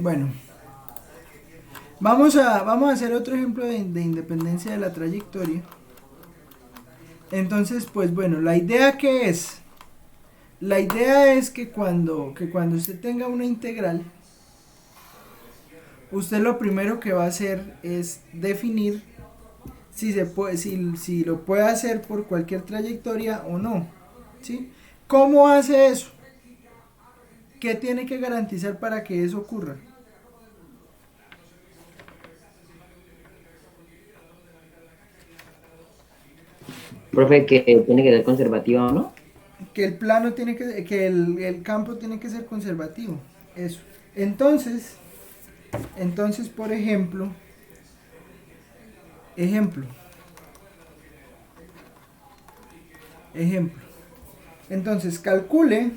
Bueno, vamos a hacer otro ejemplo de independencia de la trayectoria. Entonces, pues bueno, la idea que es, la idea es que cuando usted tenga una integral, usted lo primero que va a hacer es definir si lo puede hacer por cualquier trayectoria o no, ¿sí? ¿Cómo hace eso? ¿Qué tiene que garantizar para que eso ocurra? Profe, que tiene que ser conservativa o no. Que el plano tiene que el campo tiene que ser conservativo. Eso. Entonces, por ejemplo, ejemplo. Entonces, calcule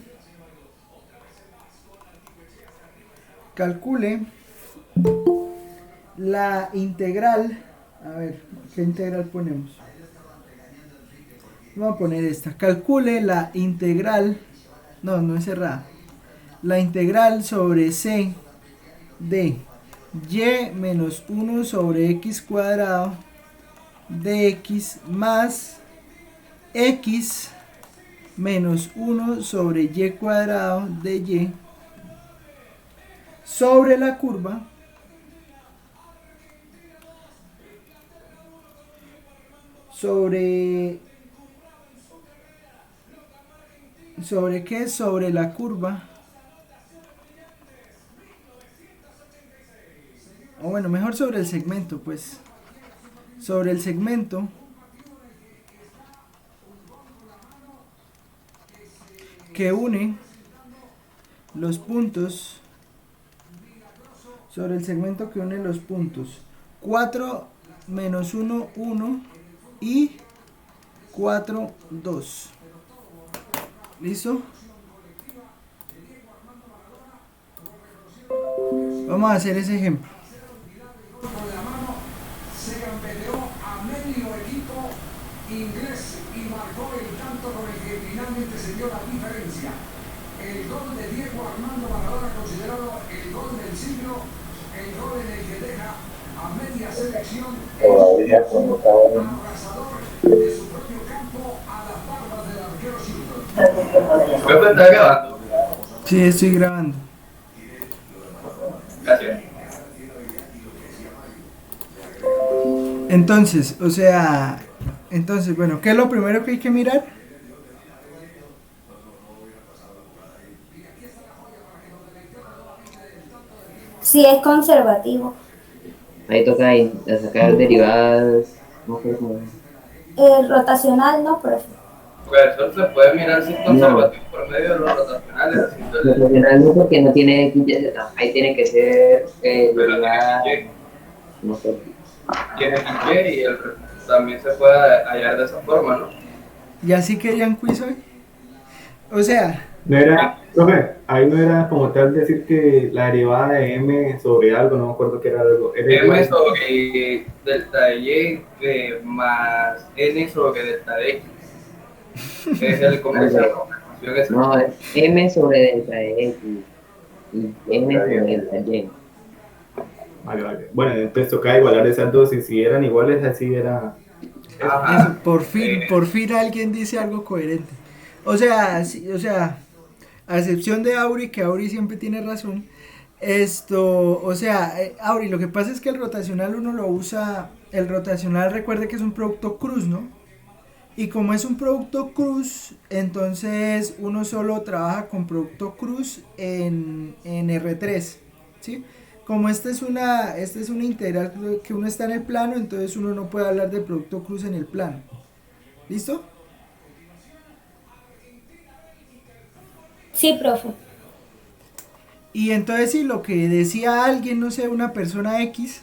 la integral. A ver, ¿qué integral ponemos? Vamos a poner esta. Calcule la integral. No, no es cerrada. La integral sobre c de y menos 1 sobre x cuadrado de x más x menos 1 sobre y cuadrado de y sobre la curva sobre sobre qué sobre la curva, o bueno, mejor sobre el segmento, pues sobre el segmento que une los puntos, sobre el segmento que une los puntos 4 menos 1 1 y 4 2. ¿Listo? Vamos a hacer ese ejemplo. Con la mano se gambeteó a medio equipo inglés y marcó el tanto con el que finalmente se dio la diferencia. El gol de Diego Armando Maradona, considerado el gol del siglo, el gol en el que deja a media selección Todavía cuando estaba en abrazador de su propio campo a las barbas del arquero Shilton. Profe, ¿está grabando? Sí, estoy grabando. Gracias. Entonces, entonces, bueno, ¿qué es lo primero que hay que mirar? Si es conservativo. Ahí toca sacar derivadas. No sé cómo. Rotacional no, profe. Pues eso se puede mirar si es No, conservativo por medio de los rotacionales, así entonces, proporcional no porque no tiene X, Y, Z. Ahí tiene que ser pero derivada, tiene no sé. tiene y el también se puede hallar de esa forma, ¿no? ¿Y así querían quiz hoy? O sea, No era, profe, ahí no era como tal decir que la derivada de m sobre algo, no me acuerdo qué era algo, era M igual. sobre delta de Y más N sobre delta de X. Es el como Al esa revés. aproximación esa. No, es M sobre delta de X y M Está sobre bien. delta Y. Vale, vale. Bueno, entonces toca igualar esas dos y si eran iguales, así era. eso, Ajá. por fin alguien dice algo coherente. O sea, sí, o sea, a excepción de Auri, que Auri siempre tiene razón. Auri, lo que pasa es que el rotacional uno lo usa, el rotacional recuerde que es un producto cruz, ¿no? Y como es un producto cruz, entonces uno solo trabaja con producto cruz en R3, ¿sí? Como esta es una integral que uno está en el plano, entonces uno no puede hablar de producto cruz en el plano. ¿Listo? Sí, profe. Y entonces si lo que decía alguien, no sé, una persona X,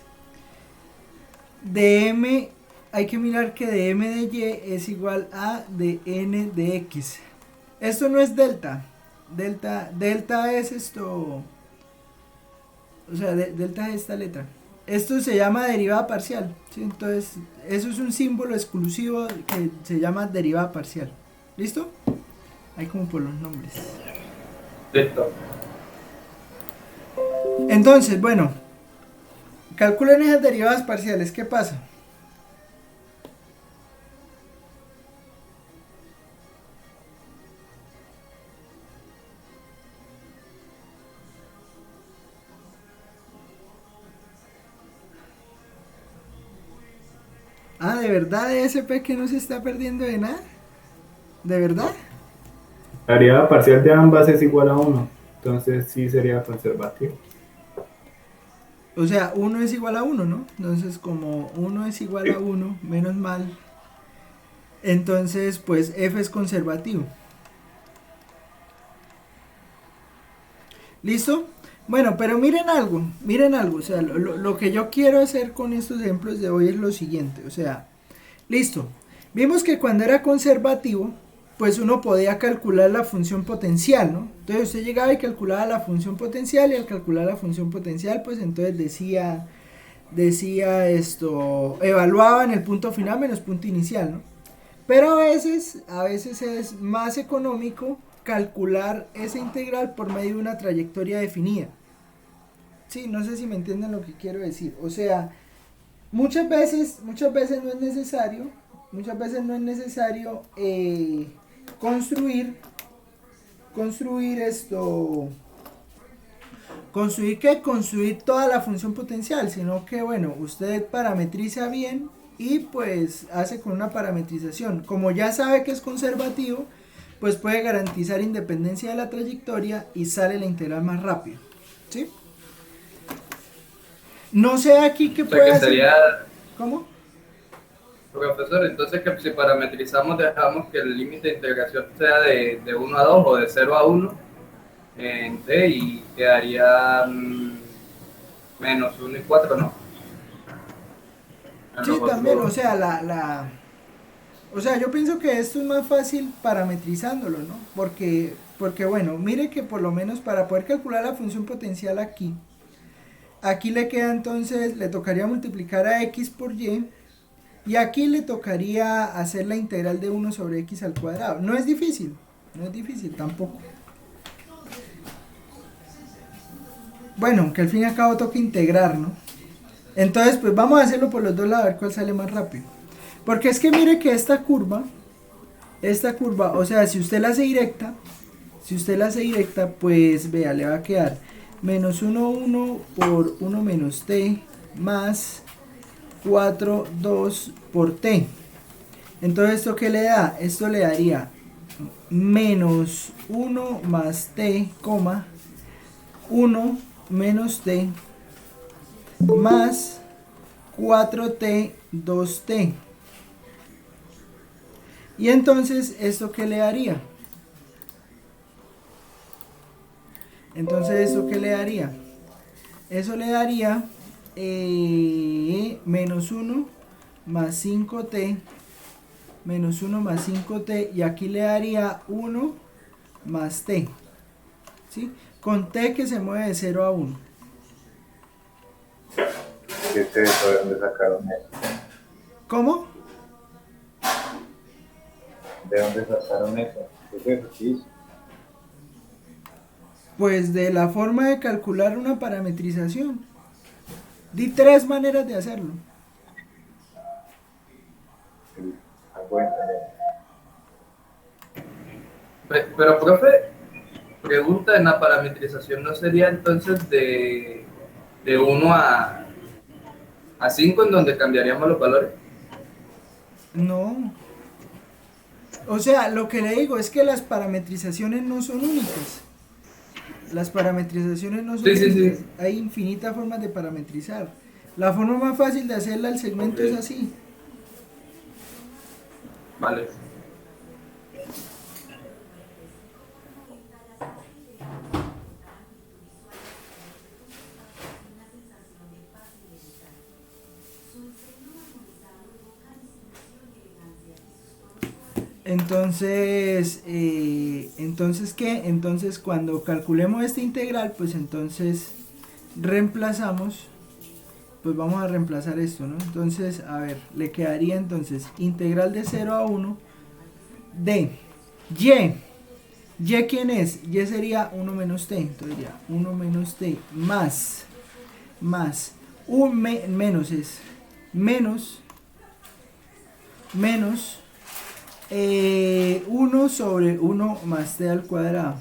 de M, hay que mirar que de M de Y es igual a de N de X. Esto no es delta. Delta es esto. O sea, delta es esta letra. Esto se llama derivada parcial. ¿Sí? Entonces, eso es un símbolo exclusivo que se llama derivada parcial. ¿Listo? Hay como por los nombres. Listo. Entonces, bueno, calculen esas derivadas parciales. ¿Qué pasa? Ah, ¿de verdad ESP que no se está perdiendo de nada? ¿De verdad? La derivada parcial de ambas es igual a 1, entonces sí sería conservativo. O sea, 1 es igual a 1, ¿no? Entonces, como 1 es igual a 1, menos mal, entonces, pues F es conservativo. ¿Listo? Bueno, pero miren algo, o sea, lo que yo quiero hacer con estos ejemplos de hoy es lo siguiente, o sea, listo, vimos que cuando era conservativo, pues uno podía calcular la función potencial, ¿no? Entonces usted llegaba y calculaba la función potencial, y al calcular la función potencial, pues entonces decía esto, evaluaba en el punto final menos punto inicial, ¿no? Pero a veces es más económico calcular esa integral por medio de una trayectoria definida. Sí, no sé si me entienden lo que quiero decir. O sea, muchas veces no es necesario, construir construir toda la función potencial, sino que bueno, usted parametriza bien y pues hace con una parametrización. Como ya sabe que es conservativo, pues puede garantizar independencia de la trayectoria y sale la integral más rápido. ¿Sí? No sé aquí qué O sea puede que hacer. sería, ¿Cómo? profesor, entonces que si parametrizamos dejamos que el límite de integración sea de 1 a 2 o de 0 a 1 en T y quedaría menos 1 y 4, ¿no? En Sí, los también, o otros. sea, o sea, yo pienso que esto es más fácil parametrizándolo, ¿no? Porque bueno, mire que por lo menos para poder calcular la función potencial aquí le queda entonces, le tocaría multiplicar a x por y, y aquí le tocaría hacer la integral de 1 sobre x al cuadrado. No es difícil tampoco. Bueno, aunque al fin y al cabo toca integrar, ¿no? Entonces, pues vamos a hacerlo por los dos lados, a ver cuál sale más rápido. Porque es que mire que esta curva, o sea, si usted la hace directa, pues vea, le va a quedar menos 1, 1 por 1 menos t más 4, 2 por t. Entonces, ¿esto qué le da? Esto le daría menos 1 más t, 1 menos t más 4t, 2t. Y entonces, ¿esto qué le daría? Eso le daría menos 1 más 5t, y aquí le daría 1 más t, ¿sí? Con t que se mueve de 0 a 1. ¿Qué es eso? ¿De dónde sacaron eso? ¿Cómo? ¿De dónde sacaron eso? ¿Qué es eso? ¿Qué hizo? Pues de la forma de calcular una parametrización. Di 3 maneras de hacerlo. Pero, profe, pregunta, en la parametrización no sería entonces de 1 a 5 en donde cambiaríamos los valores. No. O sea, lo que le digo es que las parametrizaciones no son únicas. Sí. Hay infinitas formas de parametrizar. La forma más fácil de hacerla al segmento es así. Vale. Entonces, ¿qué? Entonces cuando calculemos esta integral, pues entonces reemplazamos, pues vamos a reemplazar esto, ¿no? Entonces, a ver, le quedaría entonces integral de 0 a 1 de y ¿Y quién es? Y sería 1 menos t. Entonces diría 1 menos t más menos es menos 1 sobre 1 más t al cuadrado.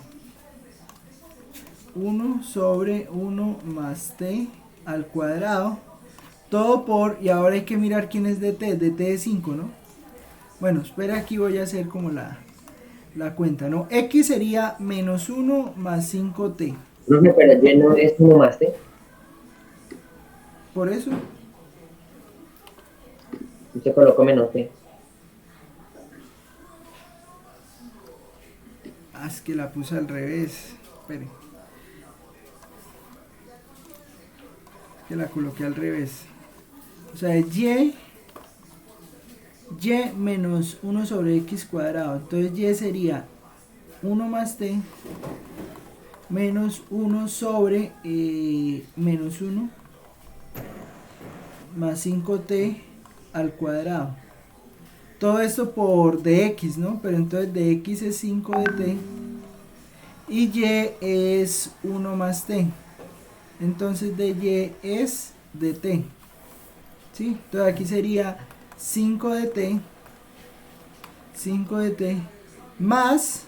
1 sobre 1 más t al cuadrado. Todo por, y ahora hay que mirar quién es de t es 5, ¿no? Bueno, espera, aquí voy a hacer como la cuenta, ¿no? X sería menos 1 más 5t. Profe, pero Y no es 1 más T. Por eso, Usted colocó menos T. es que la puse al revés. Espere. Que la coloqué al revés. O sea, es y menos 1 sobre x cuadrado. Entonces y sería 1 más t menos 1 sobre menos 1 más 5t al cuadrado. Todo esto por dx, ¿no? Pero entonces dx es 5 de t y y es 1 más t. Entonces de y es de t. ¿Sí? Entonces aquí sería 5 de t más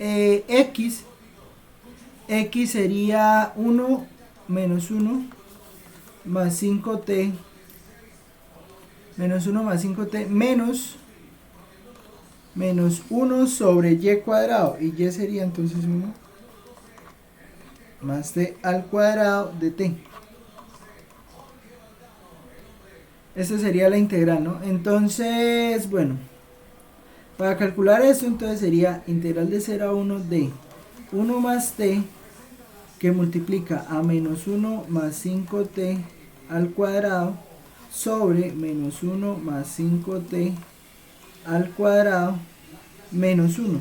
x. X sería 1 menos 1 más 5t menos 1 más 5t menos 1 sobre y cuadrado, y y sería entonces 1 más t al cuadrado de t. Esta sería la integral, ¿no? Entonces, bueno, para calcular esto, entonces sería integral de 0 a 1 de 1 más t que multiplica a menos 1 más 5t al cuadrado sobre menos 1 más 5t al cuadrado menos 1.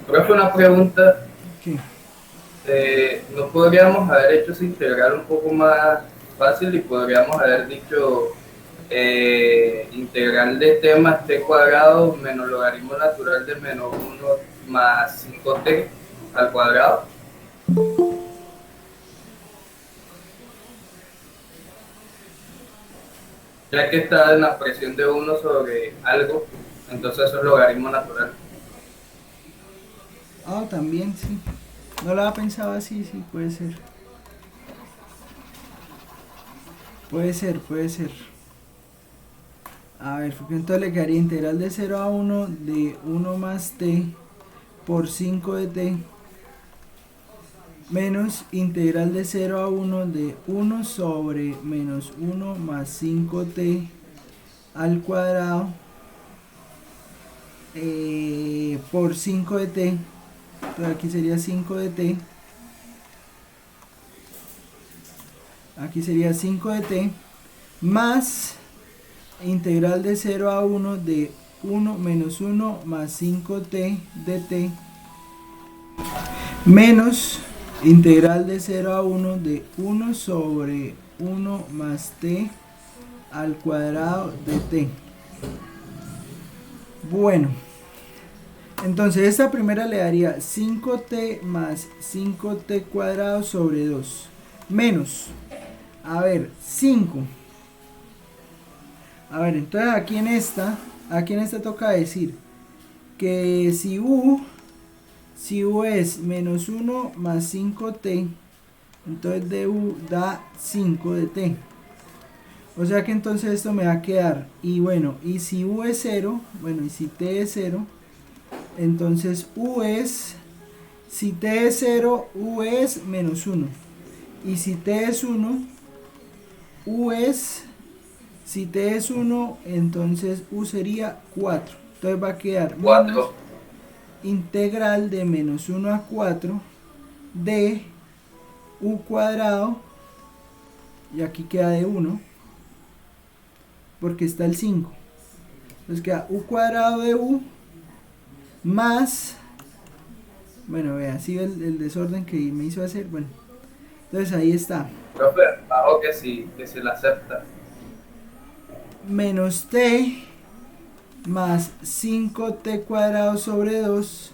Profe, una pregunta. ¿Qué? ¿No podríamos haber hecho esa integral un poco más fácil y podríamos haber dicho integral de t más t cuadrado menos logaritmo natural de menos 1 más 5t al cuadrado? Ya que está en la presión de 1 sobre algo, entonces eso es logaritmo natural. Ah, también, sí. No lo había pensado así, sí, puede ser. Puede ser. A ver, porque entonces le quedaría integral de 0 a 1 de 1 más t por 5 de t menos integral de 0 a 1 de 1 sobre menos 1 más 5t al cuadrado por 5 de t. Entonces aquí sería 5 de t. Aquí sería 5 de t más integral de 0 a 1 de 1 menos 1 más 5t de t menos integral de 0 a 1 de 1 sobre 1 más t al cuadrado de t. Bueno, entonces esta primera le daría 5t más 5t cuadrado sobre 2 menos, a ver, 5. A ver, entonces aquí en esta toca decir que si u es menos 1 más 5t, entonces du da 5 de t. O sea que entonces esto me va a quedar, y bueno, y si u es 0, bueno, y si t es 0, entonces u es, si t es 0, u es menos 1. Y si t es 1, u es, si t es 1, entonces u sería 4. Entonces va a quedar 4. Integral de menos 1 a 4 de u cuadrado, y aquí queda de 1 porque está el 5, entonces queda u cuadrado de u más, bueno, vean, sigue el desorden que me hizo hacer, bueno, entonces ahí está. Profe, bajo que sí, que se la acepta. menos t más 5t cuadrado sobre 2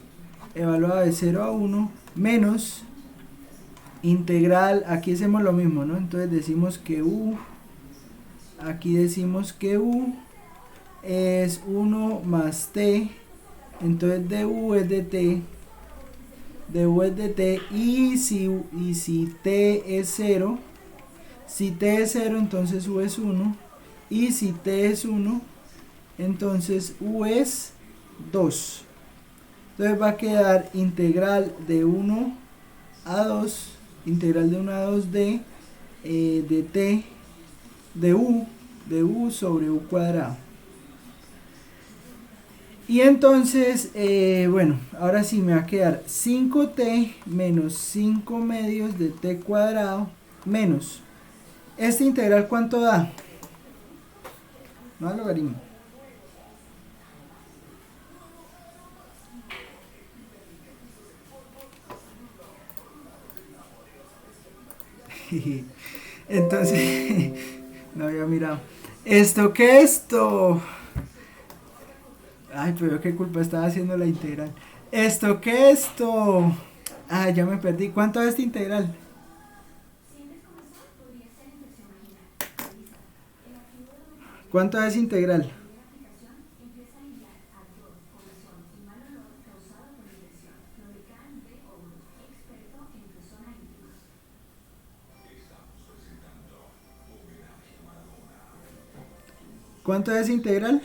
evaluado de 0 a 1 menos integral, aquí hacemos lo mismo, ¿no? Entonces decimos que u, aquí decimos que u es 1 más t, entonces du es de t, du es de t, y si t es 0, si t es 0 entonces u es 1, y si t es 1 entonces u es 2. Entonces va a quedar integral de 1 a 2, integral de 1 a 2 de t de u sobre u cuadrado. Y entonces, bueno, ahora sí me va a quedar 5t menos 5 medios de t cuadrado menos, ¿este integral cuánto da? No da logaritmo. Entonces, no había mirado. ¿Esto qué es esto? Ay, pero qué culpa estaba haciendo la integral. ¿Esto qué es esto? Ay, ya me perdí. ¿Cuánto es esta integral? ¿Cuánto es integral? ¿Cuánto es integral?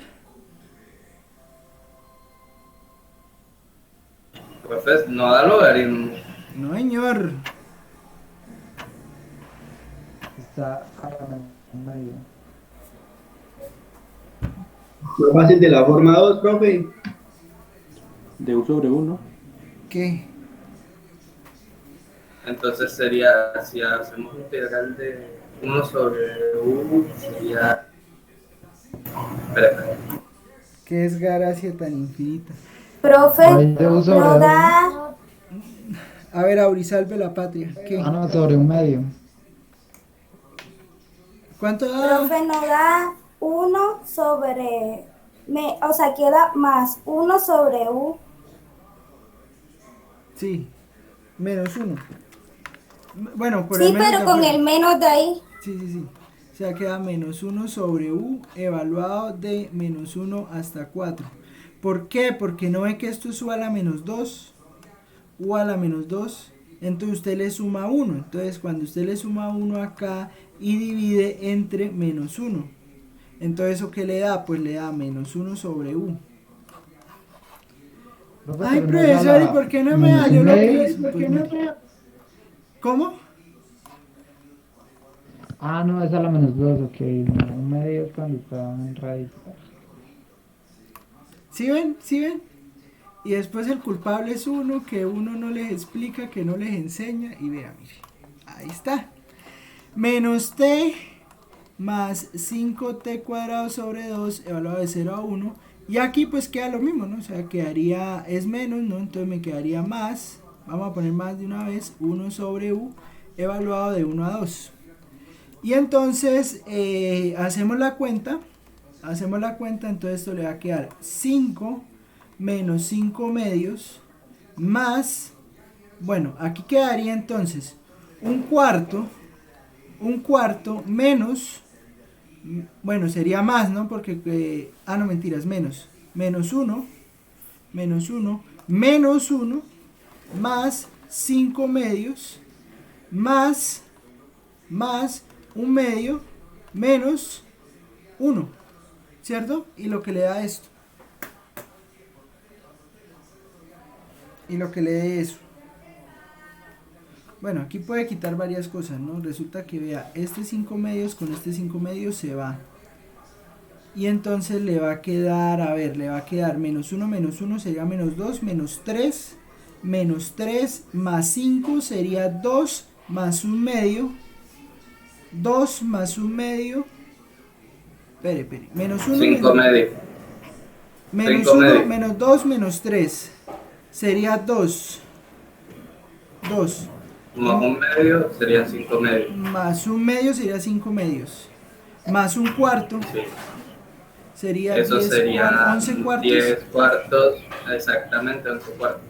Profe, no da logaritmo. No, señor. Está a la medio. Lo fácil de la forma 2, profe. De u sobre 1. ¿Qué? Entonces sería, si hacemos integral de 1 sobre u, sería... Espera. ¿Qué es gracia tan infinita? Profe, Ay, de u sobre no dos. da, A ver, Aurisalve la patria. ¿Qué? Ah, no, sobre un medio. ¿Cuánto da? profe, no da 1 sobre, o sea, queda más 1 sobre u. Sí, menos 1. Bueno, por Sí, el menos pero de con afuera. el menos de ahí. Sí, sí, sí. O sea, queda menos 1 sobre u evaluado de menos 1 hasta 4. ¿Por qué? Porque no ve que esto es u a la menos 2. U a la menos 2. Entonces usted le suma 1. Entonces cuando usted le suma 1 acá y divide entre menos 1. Entonces ¿eso qué le da? Pues le da menos 1 sobre u. Ay, profesor, ¿y por qué no me da? Yo lo que hice, pues, mire. ¿Cómo? Ah, no, es a la menos 2, ok. No, un medio es cuando está en raíz. ¿Sí ven? ¿Sí ven? Y después el culpable es uno que uno no les explica, que no les enseña. Y vea, mire. Ahí está. Menos t más 5t cuadrado sobre 2 evaluado de 0 a 1. Y aquí pues queda lo mismo, ¿no? O sea, quedaría, es menos, ¿no? Entonces me quedaría más, vamos a poner más de una vez, 1 sobre u evaluado de 1 a 2. Y entonces hacemos la cuenta, entonces esto le va a quedar 5 menos 5 medios más, bueno, aquí quedaría entonces un cuarto menos, bueno, sería más, ¿no? Porque, no, mentiras, menos 1, menos 1, más 5 medios, más un medio, menos 1, ¿cierto? Y lo que le da esto. Y lo que le dé eso. Bueno, aquí puede quitar varias cosas, ¿no? Resulta que vea, este 5 medios con este 5 medios se va. Y entonces le va a quedar, a ver, le va a quedar menos 1 sería menos 2, menos 3 más 5 sería 2 más un medio. 2 más un medio. Espere. Menos 1 5 medios. menos 5 1 medios. menos 2 menos 3. Sería 2. 2. Más un medio serían 5 medios. Más un medio sería 5 medios. Más un cuarto. Sí. sería Eso 10, sería 11 cuartos. 10 cuartos, exactamente 11 cuartos.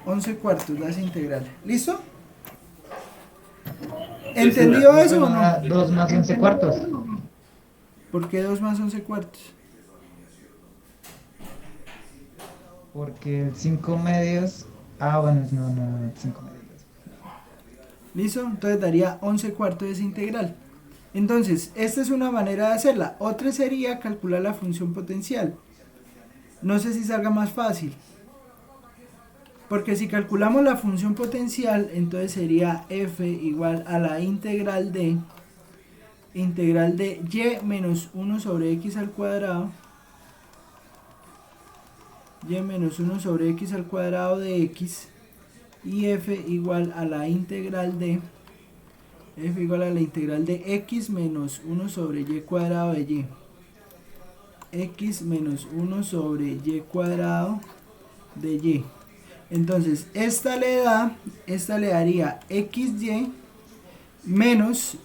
11 cuartos, la integral. ¿Listo? Sí, ¿Entendido señor. eso o no? 2 más 11 cuartos. ¿Por qué 2 más 11 cuartos? Porque el 5 medios. Ah, bueno, no, 5 medios. ¿Listo? Entonces daría 11 cuartos de esa integral. Entonces, esta es una manera de hacerla. Otra sería calcular la función potencial. No sé si salga más fácil. Porque si calculamos la función potencial, entonces sería f igual a la integral de y menos 1 sobre x al cuadrado. Y menos 1 sobre x al cuadrado de x. Y f igual a la integral de x menos 1 sobre y cuadrado de y. X menos 1 sobre y cuadrado de y. Entonces, esta le daría xy menos,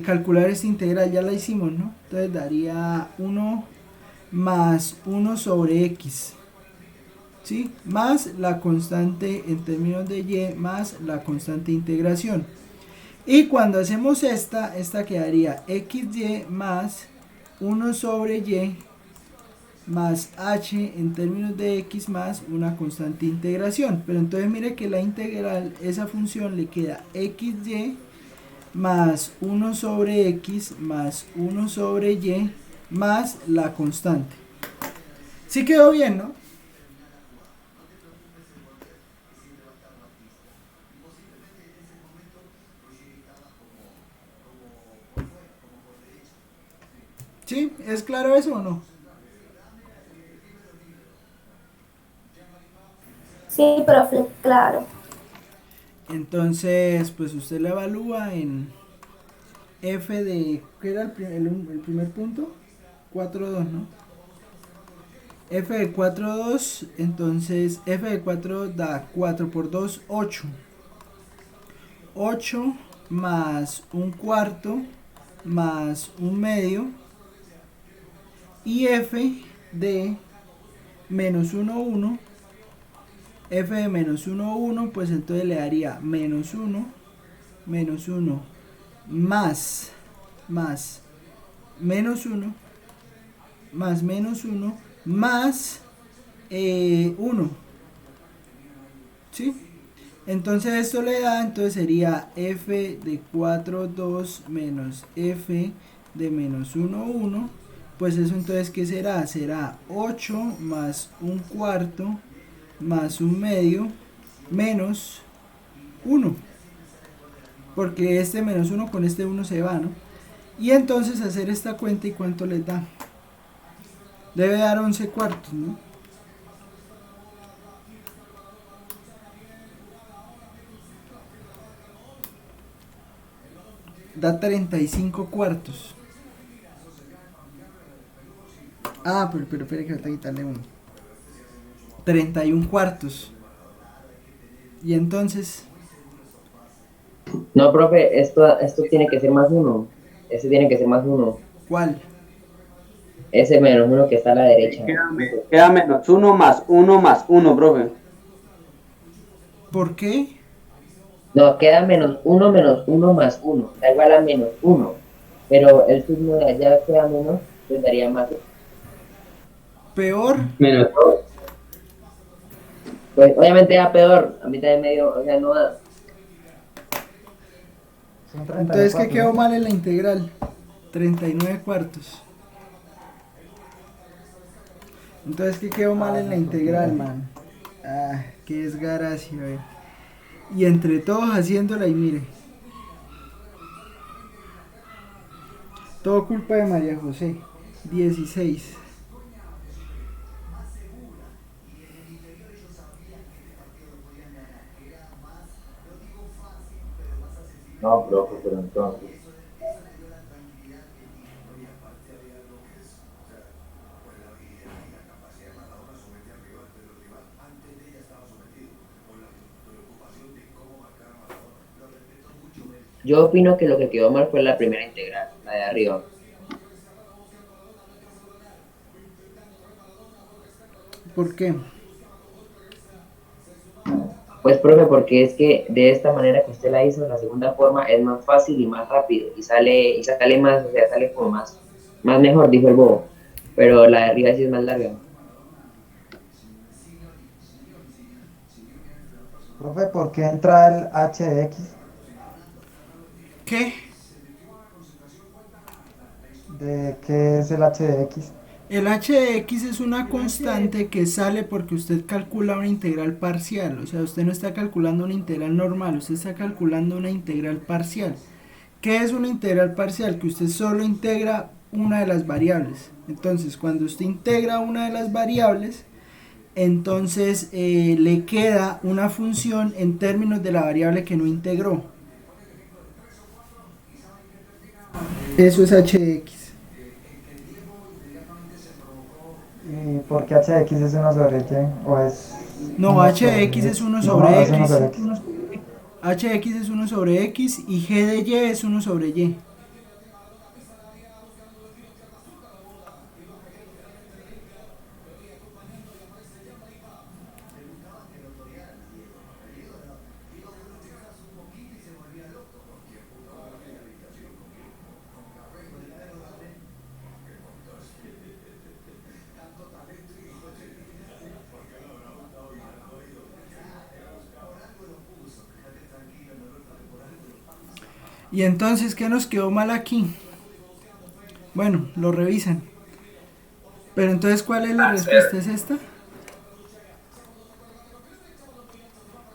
calcular esta integral, ya la hicimos, ¿no? Entonces daría 1 más 1 sobre x, ¿sí? Más la constante en términos de y, más la constante de integración. Y cuando hacemos esta quedaría xy más 1 sobre y más h en términos de x más una constante de integración. Pero entonces mire que la integral, esa función le queda xy más 1 sobre x más 1 sobre y más la constante. Sí quedó bien, ¿no? ¿Sí? ¿Es claro eso o no? Sí, profe, claro. Entonces, pues usted la evalúa en f de, ¿qué era el primer punto? 4,2, ¿no? F de 4,2, entonces f de 4 da 4 por 2, 8. 8 más un cuarto más un medio. Y f de menos 1, 1. F de menos 1, 1, pues entonces le daría menos 1 más menos 1 más menos 1 más 1, ¿sí? Entonces esto le da, entonces sería f de 4, 2 menos f de menos 1, 1. Pues eso entonces, ¿qué será? Será 8 más un cuarto más un medio menos 1. Porque este menos 1 con este 1 se va, ¿no? Y entonces hacer esta cuenta y cuánto les da. Debe dar 11 cuartos, ¿no? Da 35 cuartos. Ah, pero espere que falta quitarle uno. 31 cuartos. Y entonces, No, profe, esto tiene que ser más uno. Ese tiene que ser más uno. ¿cuál? Ese menos uno que está a la derecha. Queda menos uno más uno, profe. ¿Por qué? No, queda menos uno más uno. Da igual a menos uno. Pero el signo de allá queda menos, pues daría más. Peor. Menos Pues obviamente da peor. A mí también me dio, o sea, no da. Son 30 Entonces, ¿qué cuartos, quedó ¿no? mal en la integral? 39 cuartos. Entonces, ¿qué quedó mal en la integral, man? Ah, qué desgracia, ve. Y entre todos haciéndola y mire. Todo culpa de María José. 16. No, profe, pero entonces. Yo opino que lo que quedó mal fue la primera integral, la de arriba. ¿Por qué? Pues, profe, porque es que de esta manera que usted la hizo, la segunda forma es más fácil y más rápido y sale más, o sea, sale como más mejor, dijo el bobo. Pero la de arriba sí es más larga. Profe, ¿por qué entra el h de x? ¿Qué? ¿De qué es el h de x? El h de x es una constante que sale porque usted calcula una integral parcial. O sea, usted no está calculando una integral normal, usted está calculando una integral parcial. ¿Qué es una integral parcial? Que usted solo integra una de las variables. Entonces, cuando usted integra una de las variables, entonces le queda una función en términos de la variable que no integró. Eso es h de x. ¿Y por qué h de x es 1 sobre y? ¿O es No, 1 h de sobre x es 1 no, sobre es 1 x. sobre x. h de x es 1 sobre x y g de y es 1 sobre y. Y entonces, ¿qué nos quedó mal aquí? Bueno, lo revisan. Pero entonces, ¿cuál es la respuesta? ¿Es esta?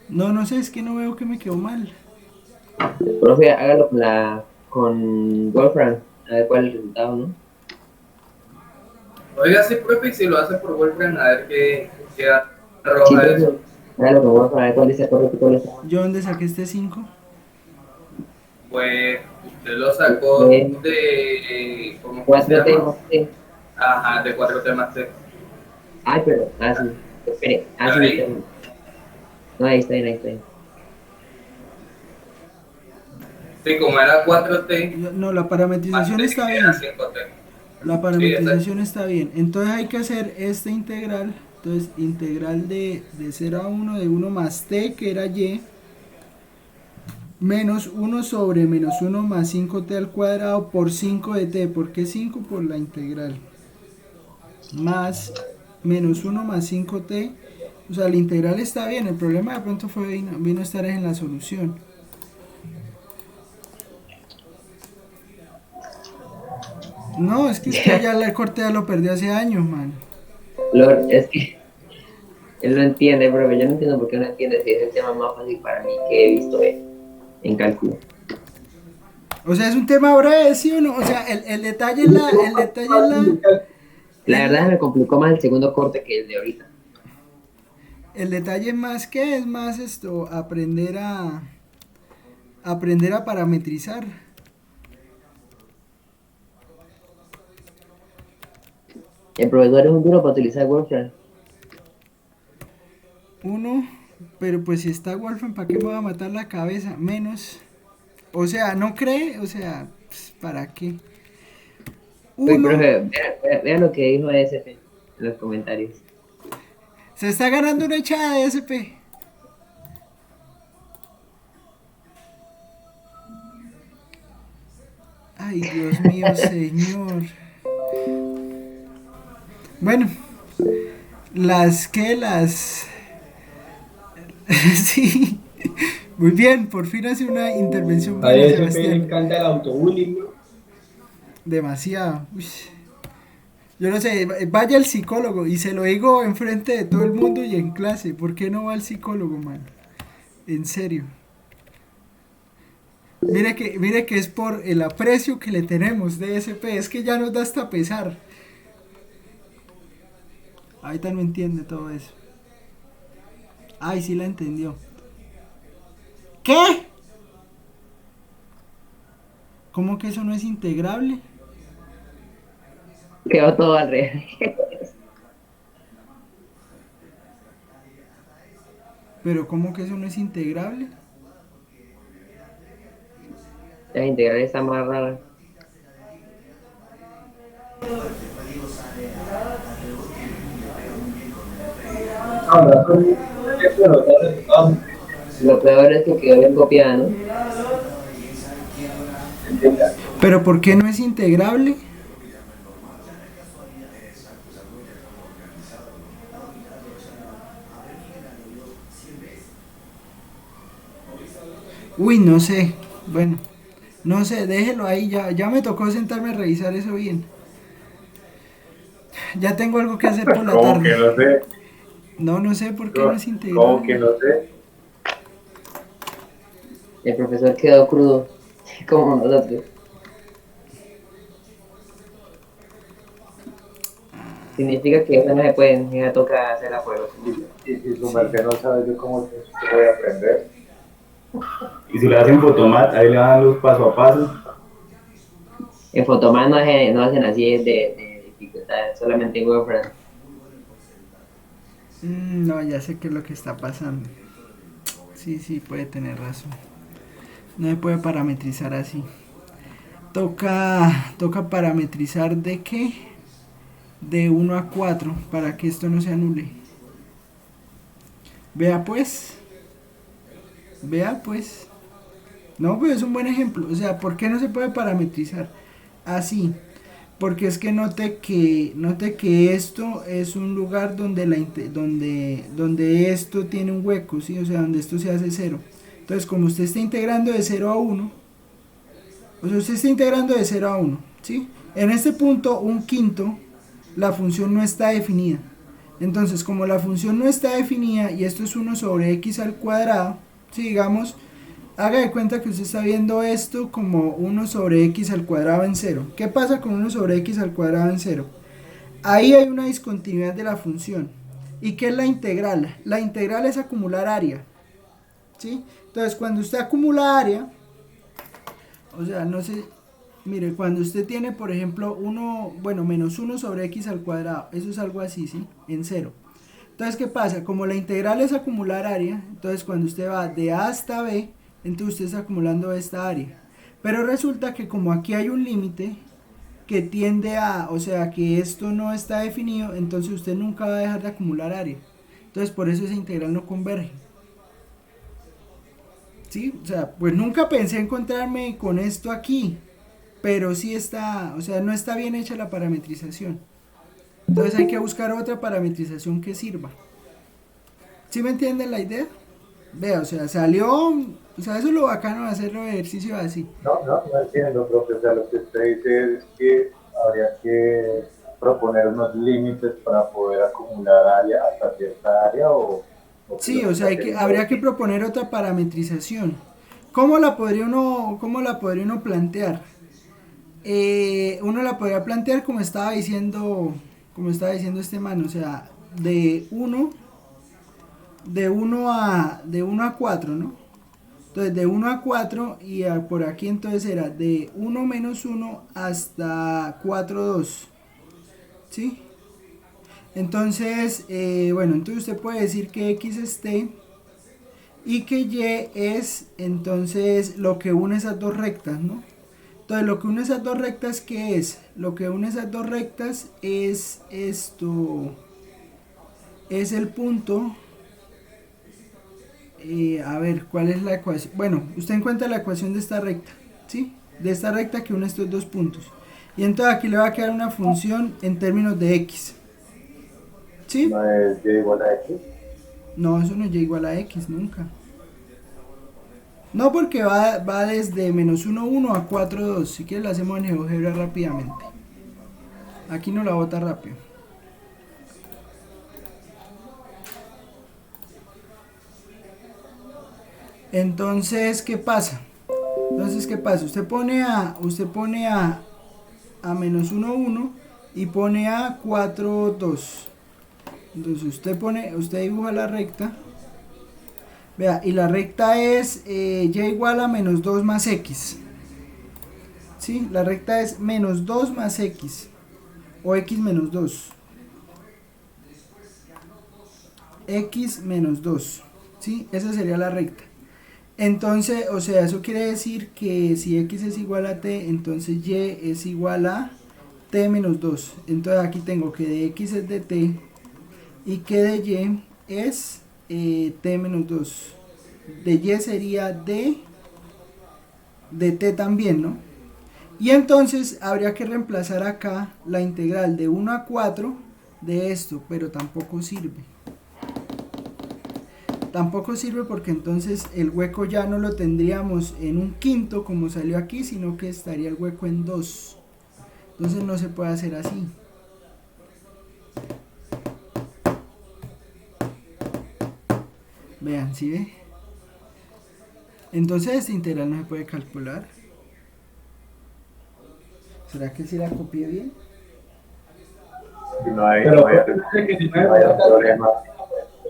No, no sé, es que no veo que me quedó mal. Profe, hágalo con Wolfram, a ver cuál es el resultado, ¿no? Oiga, sí, profe, y si lo hace por Wolfram, a ver qué Sí, arroja profe, eso. hágalo con Wolfram, a ver cuál dice correcto y cuál está mal. ¿Yo dónde saqué este 5? Pues usted lo sacó De de, ¿cómo que se 4T llama? más T. Ajá, de 4T más T. Ay, pero, sí, espere, sí, Ahí, está bien. No, ahí está bien, ahí está bien. sí, como era 4T, No, la más parametrización T está era bien. 5T. La Sí, parametrización está bien. Entonces hay que hacer esta integral. Entonces, integral de 0 a 1 de 1 más t, que era y, menos 1 sobre menos 1 más 5t al cuadrado por 5 de t. ¿Por qué 5? Por la integral. Más menos 1 más 5t. O sea, la integral está bien. El problema de pronto vino a estar en la solución. No, es que ya el corte ya lo perdí hace años, man. Es que él no entiende, profe, yo no entiendo por qué no entiende si es el tema más fácil para mí que he visto en cálculo. O sea, es un tema breve, ¿sí o no? O sea, el detalle es La verdad me complicó más el segundo corte que el de ahorita. el detalle más que es más esto, aprender a parametrizar. El profesor es un duro para utilizar Wolfram. Uno, pero pues si está Wolfram, ¿para qué me va a matar la cabeza? Menos. O sea, ¿no cree? O sea, pues, ¿para qué? Uy, Uno, profe, vea lo que dijo SP en los comentarios. se está ganando una echada de SP. Ay, Dios mío, señor. Bueno, las... Sí, muy bien, por fin hace una intervención A buena, ese le Sebastián. encanta el autobullying, ¿no? Demasiado. Uy. Yo no sé, vaya al psicólogo y se lo digo enfrente de todo el mundo y en clase. ¿Por qué no va al psicólogo, man? En serio. Mire que es por el aprecio que le tenemos de SP. Es que ya nos da hasta pesar. Ahorita no entiende todo eso. Ay, sí la entendió. ¿Qué? ¿Cómo que eso no es integrable? Quedó todo al revés. Pero ¿cómo que eso no es integrable? La integral está más rara. Lo peor es que quedó bien copiada, ¿no? Pero ¿por qué no es integrable? Uy, no sé. Bueno, no sé, déjelo ahí. Ya me tocó sentarme a revisar eso bien. Ya tengo algo que hacer por la Como que tarde. no sé. No sé por qué no es Como que integrable. no sé. El profesor quedó crudo, como nosotros. Significa que eso no se puede, ya toca hacer la prueba. Y si su merced no sabe yo cómo se voy a aprender. Y si le hacen Photomat, ahí le dan los paso a paso. En Photoman no hacen así de dificultad, solamente en Wordpress. No, ya sé qué es lo que está pasando. Sí, puede tener razón. No se puede parametrizar así. Toca parametrizar de qué? De 1 a 4 para que esto no se anule. Vea pues. No, pues es un buen ejemplo. O sea, ¿por qué no se puede parametrizar así? Porque es que note que esto es un lugar donde donde esto tiene un hueco, ¿sí? O sea, donde esto se hace 0. Entonces, como usted está integrando de 0 a 1, o sea, usted está integrando de 0 a 1, ¿sí? En este punto, un quinto, la función no está definida. Entonces, como la función no está definida y esto es 1 sobre x al cuadrado, ¿sí? Digamos, haga de cuenta que usted está viendo esto como 1 sobre x al cuadrado en 0. ¿Qué pasa con 1 sobre x al cuadrado en 0? Ahí hay una discontinuidad de la función. ¿Y qué es la integral? La integral es acumular área, ¿sí? Entonces, cuando usted acumula área, o sea, no sé, mire, cuando usted tiene, por ejemplo, menos 1 sobre x al cuadrado, eso es algo así, ¿sí? En 0. Entonces, ¿qué pasa? Como la integral es acumular área, entonces cuando usted va de A hasta B, entonces usted está acumulando esta área. Pero resulta que como aquí hay un límite que tiende a, o sea, que esto no está definido, entonces usted nunca va a dejar de acumular área. Entonces, por eso esa integral no converge. ¿Sí? O sea, pues nunca pensé encontrarme con esto aquí, pero sí está, o sea, no está bien hecha la parametrización. Entonces hay que buscar otra parametrización que sirva. ¿Sí me entienden la idea? Vea, o sea, salió, o sea, eso es lo bacano de hacer los ejercicios así. No entiendo, profe. O sea, lo que usted dice es que habría que proponer unos límites para poder acumular área hasta cierta área o que Sí, lo o que sea, está queriendo habría que decir. proponer otra parametrización. Cómo la podría uno plantear? Uno la podría plantear como estaba diciendo este man, o sea, de 1 a 4, ¿no? Entonces de 1 a 4 y por aquí entonces era de 1 menos 1 hasta 4, 2, ¿sí? Entonces, bueno, entonces usted puede decir que x es t y que y es entonces lo que une esas dos rectas, ¿no? Entonces lo que une esas dos rectas, ¿qué es? Lo que une esas dos rectas es esto, es el punto. A ver, ¿cuál es la ecuación? Bueno, usted encuentra la ecuación de esta recta, ¿sí? De esta recta que une estos dos puntos. Y entonces aquí le va a quedar una función en términos de x, ¿sí? No es y igual a x. No, eso no llega igual a x nunca. No, porque va desde menos 1, 1 a 4, 2. Si quieres la hacemos en GeoGebra rápidamente. Aquí no la bota rápido. Entonces, ¿qué pasa? Usted pone a menos 1, 1 y pone a 4, 2. Entonces usted dibuja la recta. Vea, y la recta es y igual a menos 2 más x. ¿Sí? La recta es menos 2 más x. O x menos 2. X menos 2. ¿Sí? Esa sería la recta. Entonces, o sea, eso quiere decir que si x es igual a t, entonces y es igual a t menos 2. Entonces aquí tengo que de x es de t y que de y es t menos 2. De y sería de t también, ¿no? Y entonces habría que reemplazar acá la integral de 1 a 4 de esto, pero tampoco sirve. Tampoco sirve porque entonces el hueco ya no lo tendríamos en un quinto como salió aquí, sino que estaría el hueco en 2. Entonces no se puede hacer así. Vean, ¿sí ve? Entonces esta integral no se puede calcular. ¿Será que si la copié bien? No hay, Pero no hay, no no hay un problema,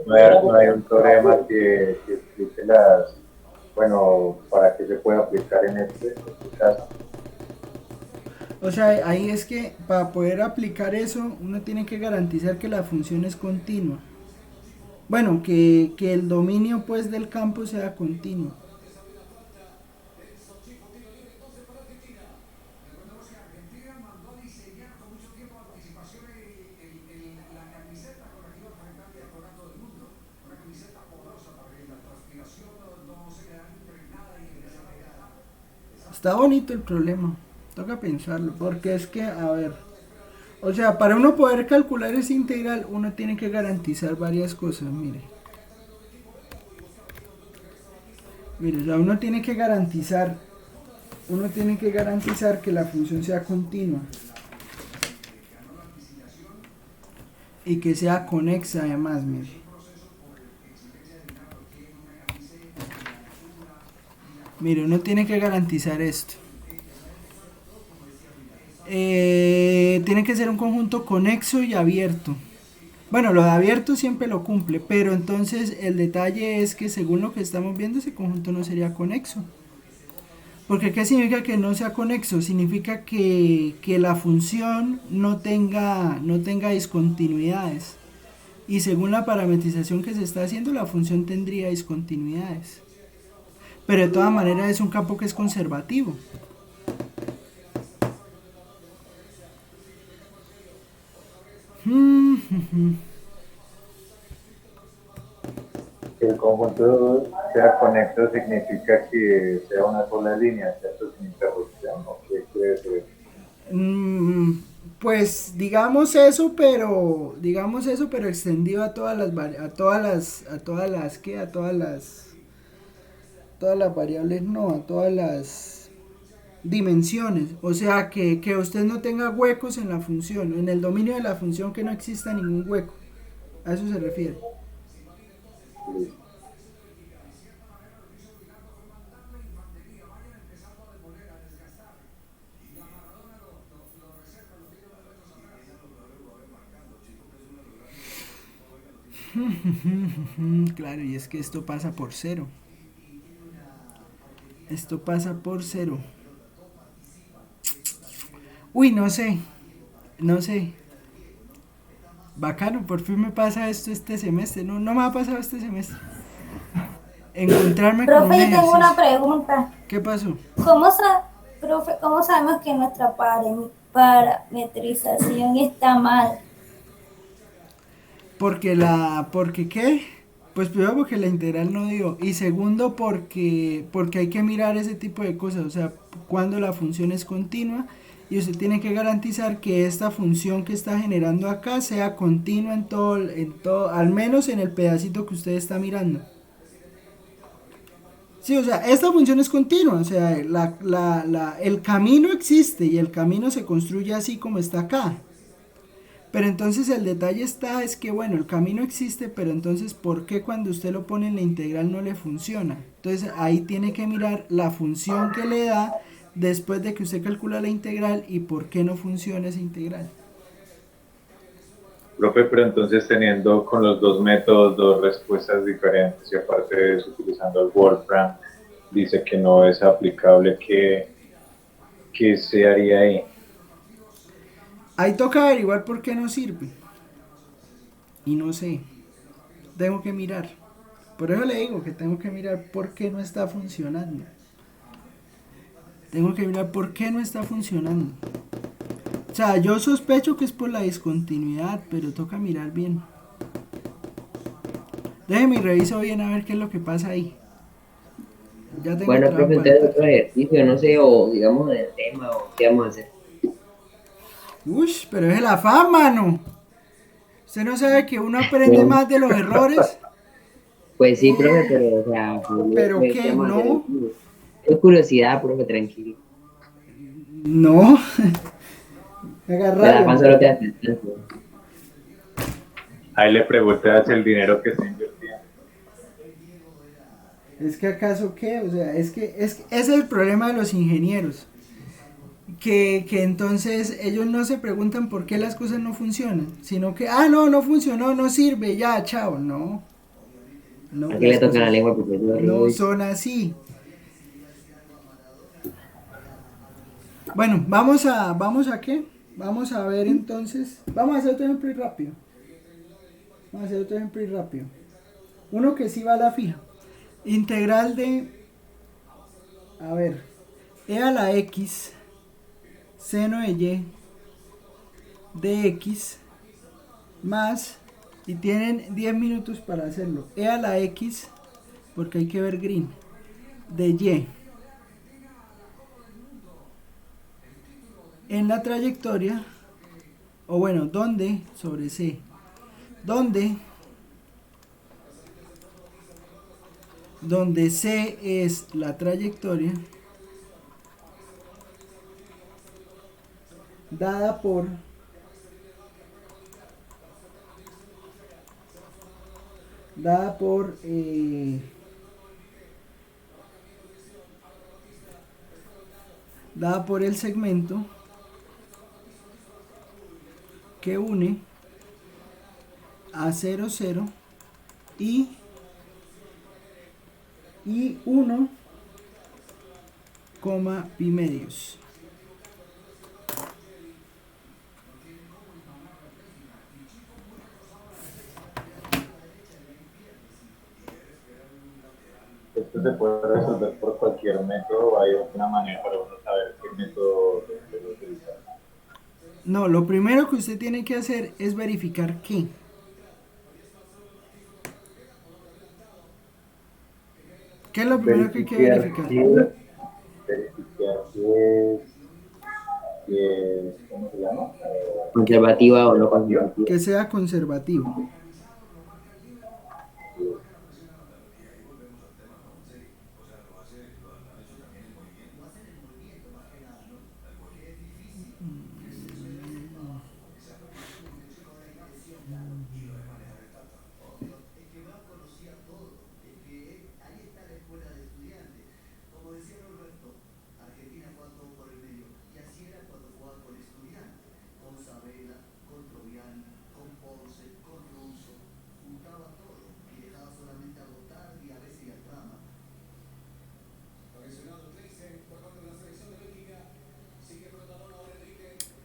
no hay un problema que explique las, bueno, para que se pueda aplicar en este caso. O sea, ahí es que para poder aplicar eso, uno tiene que garantizar que la función es continua. Bueno, que el dominio pues del campo sea continuo. Está bonito el problema, toca pensarlo, porque es que, a ver, o sea, para uno poder calcular esa integral, uno tiene que garantizar varias cosas, mire. Mire, o sea, uno tiene que garantizar que la función sea continua. Y que sea conexa además, mire. Mire, uno tiene que garantizar esto. Tiene que ser un conjunto conexo y abierto. Bueno, lo de abierto siempre lo cumple, pero entonces el detalle es que según lo que estamos viendo, ese conjunto no sería conexo. Porque ¿qué significa que no sea conexo? Significa que la función no tenga discontinuidades. Y según la parametrización que se está haciendo, la función tendría discontinuidades. Pero de todas maneras es un campo que es conservativo. Que el conjunto sea conecto significa que sea una sola línea, ¿cierto? Sin interrupción, ¿no? ¿Qué quiere decir? Pues digamos eso, pero extendido a todas las variables, no, a todas las dimensiones. O sea, que usted no tenga huecos en la función, en el dominio de la función, que no exista ningún hueco. A eso se refiere. Claro, y es que esto pasa por cero. Esto pasa por cero. Uy, no sé. Bacano, por fin me pasa esto este semestre. No me ha pasado este semestre. Encontrarme con un Profe, yo tengo ejercicio. una pregunta. ¿Qué pasó? Profe, ¿cómo sabemos que nuestra parametrización está mal? ¿Porque qué? Pues primero porque la integral no dio. Y segundo porque hay que mirar ese tipo de cosas. O sea, cuando la función es continua. Y usted tiene que garantizar que esta función que está generando acá sea continua en todo, al menos en el pedacito que usted está mirando. Sí, o sea, esta función es continua, o sea, el camino existe y el camino se construye así como está acá. Pero entonces el detalle es que, bueno, el camino existe, pero entonces, ¿por qué cuando usted lo pone en la integral no le funciona? Entonces ahí tiene que mirar la función que le da después de que usted calcula la integral y por qué no funciona esa integral. Profe, pero entonces teniendo con los dos métodos dos respuestas diferentes y aparte de eso utilizando el Wolfram, dice que no es aplicable, ¿qué se haría ahí? Ahí toca averiguar por qué no sirve. Y no sé. Tengo que mirar. Por eso le digo que tengo que mirar por qué no está funcionando. Tengo que mirar por qué no está funcionando. O sea, yo sospecho que es por la discontinuidad, pero toca mirar bien. Déjeme y reviso bien a ver qué es lo que pasa ahí. Ya tengo Bueno, trabajo profe, para entonces la otro tarde. ejercicio, no sé, o digamos del tema, o qué vamos a hacer. Ush, pero es el afán, mano. ¿Usted no sabe que uno aprende Bueno, más de los errores? pues sí, profe, Eh, pero, o sea, ¿Pero ¿qué qué? vamos a hacer No, aquí? Es curiosidad, profe, tranquilo. no. Me haga De la rabia, panza man. lo te hace. Ahí le preguntas el dinero que está invirtiendo. Es que acaso qué, o sea, ese es el problema de los ingenieros. Que entonces ellos no se preguntan por qué las cosas no funcionan, sino que, no, no funcionó, no sirve, ya, chao. No, no, Aquí le las toca la cosas lengua, profesor. no Uy. son así. Bueno, ¿vamos a qué? Vamos a ver entonces, vamos a hacer otro ejemplo y rápido. Vamos a hacer otro ejemplo y rápido. Uno que sí va a la fija. Integral de, a ver, e a la x, seno de y, de x, más, y tienen 10 minutos para hacerlo, e a la x, porque hay que ver green, de y, en la trayectoria, o bueno, donde, sobre c, donde c es la trayectoria dada por dada por dada por el segmento que une a 0, 0 y 1, pi medios. Esto se puede resolver por cualquier método, hay alguna manera para uno saber qué método debe utilizar. No, lo primero que usted tiene que hacer es verificar qué. ¿Qué es lo primero que hay que verificar? Verificar ¿cómo se llama? Conservativa o no conservativa. Que sea conservativo.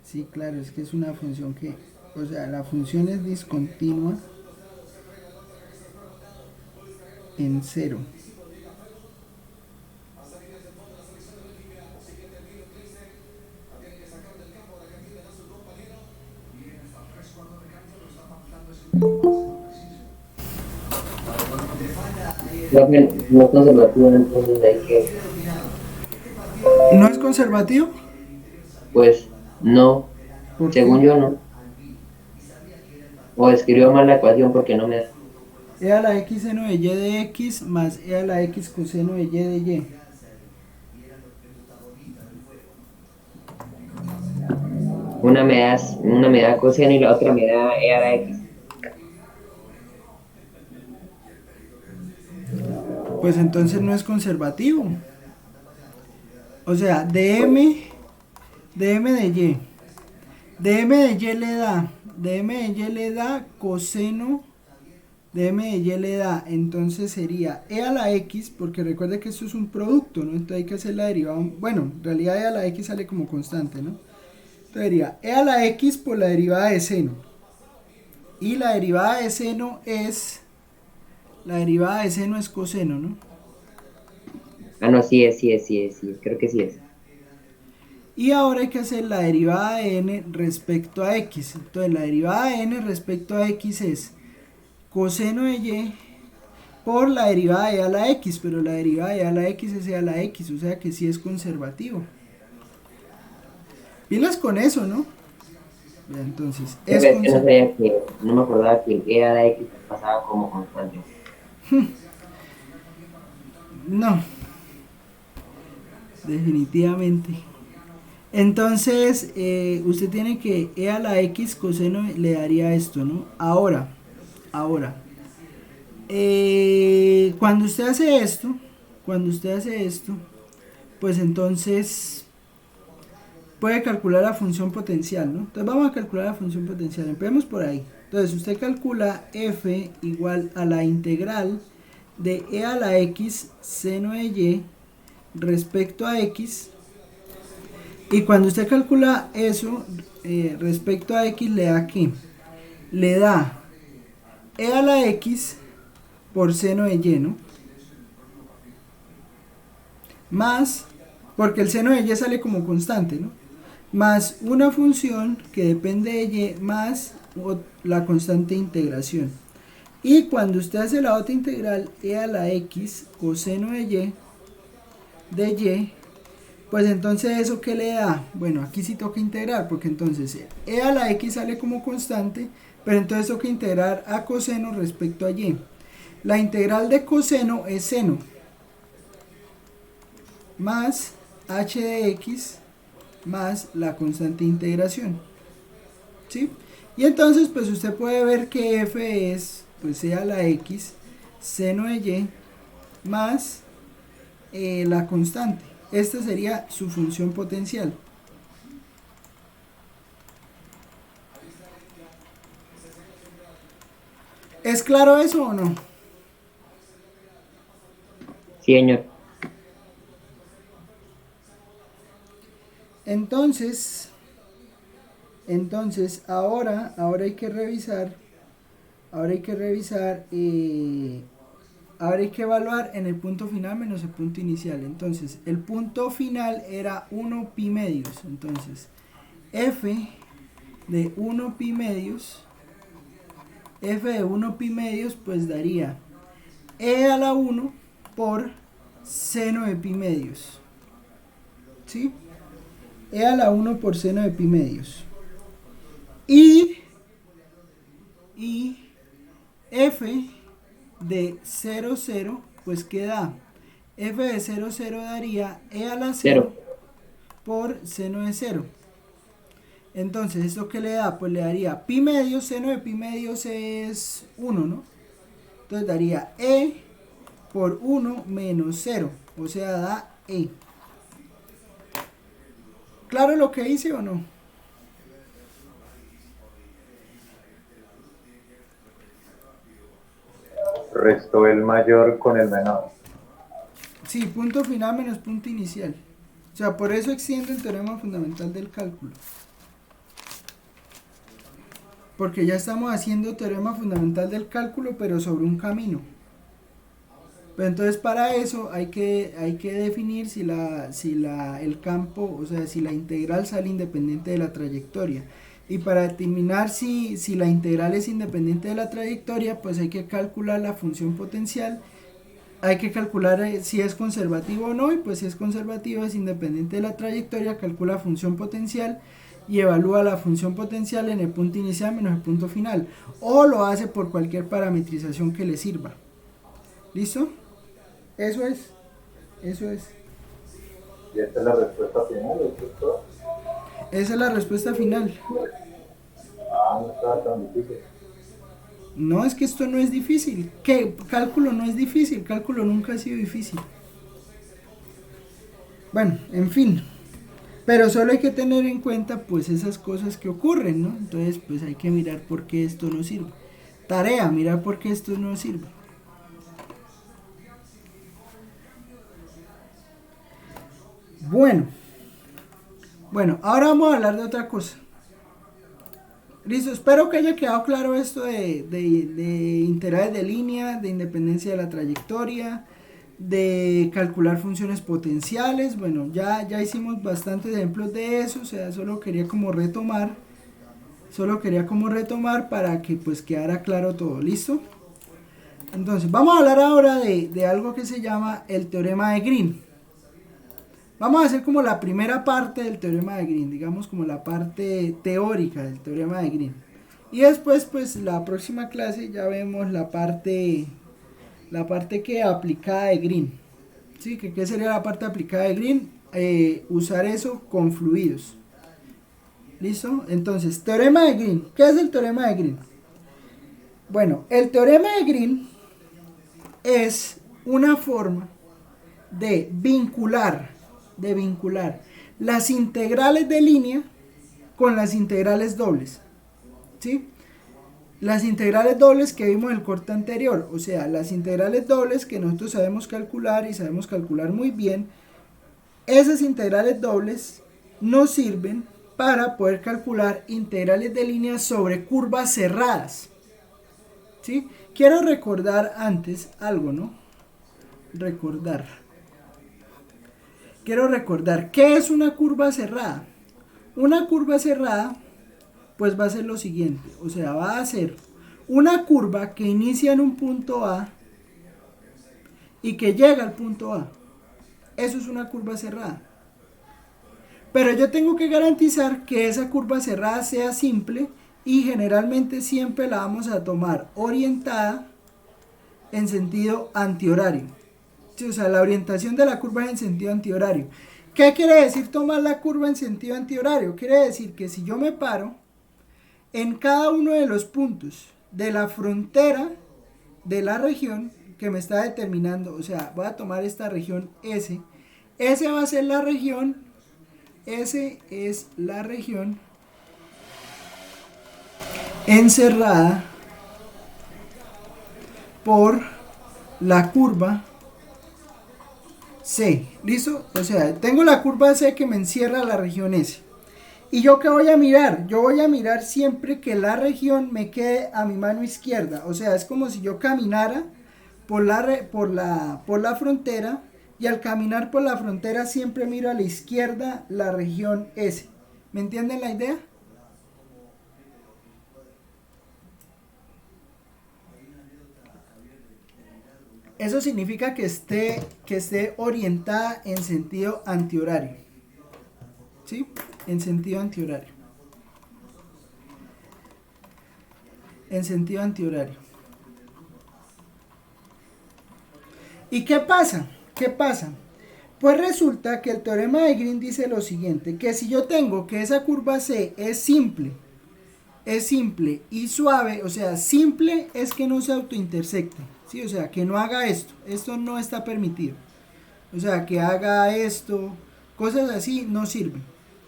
Sí, claro, es que es una función que, o sea, la función es discontinua en cero. Profe, no conservativo, entonces hay que, ¿No es conservativo? pues, no, ¿Por según qué? yo no. O escribió mal la ecuación porque no me da. E a la x seno de y de x más e a la x coseno de y de y. Una me da coseno y la otra me da e a la x. Pues entonces no es conservativo. O sea, dm de y. dm de y le da coseno, dm de y le da, entonces sería e a la x, porque recuerda que esto es un producto, ¿no? Entonces hay que hacer la derivada, bueno, en realidad e a la x sale como constante, ¿no? Entonces sería e a la x por la derivada de seno. Y la derivada de seno es coseno, ¿no? Ah, no, sí es, creo que sí es. Y ahora hay que hacer la derivada de n respecto a x. Entonces la derivada de n respecto a x es coseno de y por la derivada de a a la x, pero la derivada de a a la x es a la x, o sea que sí es conservativo. Pilas con eso, ¿no? Ya, entonces, Es es que no conservativo. sabía que, no me acordaba que el e a la x pasaba como constante. No, definitivamente. Entonces, usted tiene que e a la x coseno le daría esto, ¿no? Ahora, cuando usted hace esto, pues entonces puede calcular la función potencial, ¿no? Entonces vamos a calcular la función potencial. Empecemos por ahí. Entonces usted calcula f igual a la integral de e a la x seno de y respecto a x. Y cuando usted calcula eso respecto a x, le da ¿qué? Le da e a la x por seno de y, ¿no? Más, porque el seno de y sale como constante, ¿no? Más una función que depende de y más la constante de integración. Y cuando usted hace la otra integral, e a la x coseno de y, pues entonces eso ¿qué le da? Bueno, aquí sí toca integrar, porque entonces e a la x sale como constante, pero entonces toca integrar a coseno respecto a y. La integral de coseno es seno, más h de x, más la constante de integración, ¿sí? Y entonces pues usted puede ver que f es, pues e a la x, seno de y, más la constante. Esta sería su función potencial. ¿Es claro eso o no? Sí, señor. Entonces ahora hay que revisar, ahora hay que evaluar en el punto final menos el punto inicial. Entonces, el punto final era 1 pi medios. Entonces, f de 1 pi medios, pues daría e a la 1 por seno de pi medios. ¿Sí? E a la 1 por seno de pi medios. Y f de 0, 0, pues queda f de 0, 0 daría e a la 0 por seno de 0. Entonces, ¿esto qué le da? Pues le daría pi medios, seno de pi medios es 1, ¿no? Entonces daría e por 1 menos 0, o sea, da e. ¿Claro lo que hice o no? Restó el mayor con el menor. Sí, punto final menos punto inicial. O sea, por eso extiendo el teorema fundamental del cálculo. Porque ya estamos haciendo teorema fundamental del cálculo, pero sobre un camino. Pero entonces para eso hay que definir si el campo, o sea, si la integral sale independiente de la trayectoria. Y para determinar si la integral es independiente de la trayectoria, pues hay que calcular la función potencial. Hay que calcular si es conservativo o no, y pues si es conservativo es independiente de la trayectoria, calcula función potencial y evalúa la función potencial en el punto inicial menos el punto final. O lo hace por cualquier parametrización que le sirva. ¿Listo? Eso es. ¿Y esta es la respuesta final? ¿Esto? Esa es la respuesta final. No estaba tan difícil. No, es que esto no es difícil. ¿Qué? Cálculo no es difícil. Cálculo nunca ha sido difícil. Bueno, en fin. Pero solo hay que tener en cuenta pues esas cosas que ocurren, ¿no? Entonces pues hay que mirar por qué esto no sirve. Tarea, mirar por qué esto no sirve. Bueno, ahora vamos a hablar de otra cosa. Listo, espero que haya quedado claro esto de integrales de línea, de independencia de la trayectoria, de calcular funciones potenciales. Bueno, ya hicimos bastantes ejemplos de eso, o sea, solo quería como retomar para que pues quedara claro todo. ¿Listo? Entonces, vamos a hablar ahora de algo que se llama el teorema de Green. Vamos a hacer como la primera parte del teorema de Green, digamos como la parte teórica del teorema de Green. Y después, pues, la próxima clase ya vemos la parte que aplicada de Green. ¿Sí? ¿Qué sería la parte aplicada de Green? Usar eso con fluidos. ¿Listo? Entonces, teorema de Green. ¿Qué es el teorema de Green? Bueno, el teorema de Green es una forma de vincular las integrales de línea con las integrales dobles. ¿Sí? Las integrales dobles que vimos en el corte anterior, o sea, las integrales dobles que nosotros sabemos calcular y sabemos calcular muy bien, esas integrales dobles nos sirven para poder calcular integrales de línea sobre curvas cerradas. ¿Sí? Quiero recordar antes algo, ¿no? Quiero recordar, ¿qué es una curva cerrada? Una curva cerrada, pues va a ser lo siguiente, o sea, va a ser una curva que inicia en un punto A y que llega al punto A. Eso es una curva cerrada. Pero yo tengo que garantizar que esa curva cerrada sea simple y generalmente siempre la vamos a tomar orientada en sentido antihorario. Sí, o sea, la orientación de la curva es en sentido antihorario. ¿Qué quiere decir tomar la curva en sentido antihorario? Quiere decir que si yo me paro en cada uno de los puntos de la frontera de la región que me está determinando, o sea, voy a tomar esta región S, S va a ser la región, S es la región encerrada por la curva C. ¿Listo? O sea, tengo la curva C que me encierra la región S. ¿Y yo qué voy a mirar? Yo voy a mirar siempre que la región me quede a mi mano izquierda. O sea, es como si yo caminara por la frontera, y al caminar por la frontera siempre miro a la izquierda la región S. ¿Me entienden la idea? Eso significa que esté orientada en sentido antihorario. ¿Sí? En sentido antihorario. En sentido antihorario. ¿Y qué pasa? ¿Qué pasa? Pues resulta que el teorema de Green dice lo siguiente, que si yo tengo que esa curva C es simple y suave, o sea, simple es que no se autointersecte, ¿sí? O sea, que no haga esto no está permitido, o sea, que haga esto, cosas así no sirven,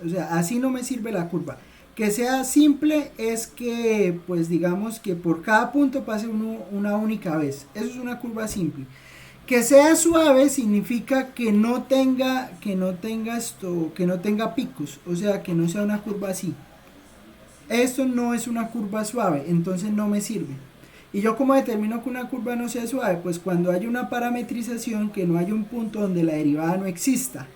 o sea, así no me sirve la curva. Que sea simple es que, pues digamos que por cada punto pase una única vez, eso es una curva simple. Que sea suave significa que no tenga picos, o sea, que no sea una curva así. Esto no es una curva suave, entonces no me sirve. ¿Y yo cómo determino que una curva no sea suave? Pues cuando hay una parametrización, que no hay un punto donde la derivada no exista.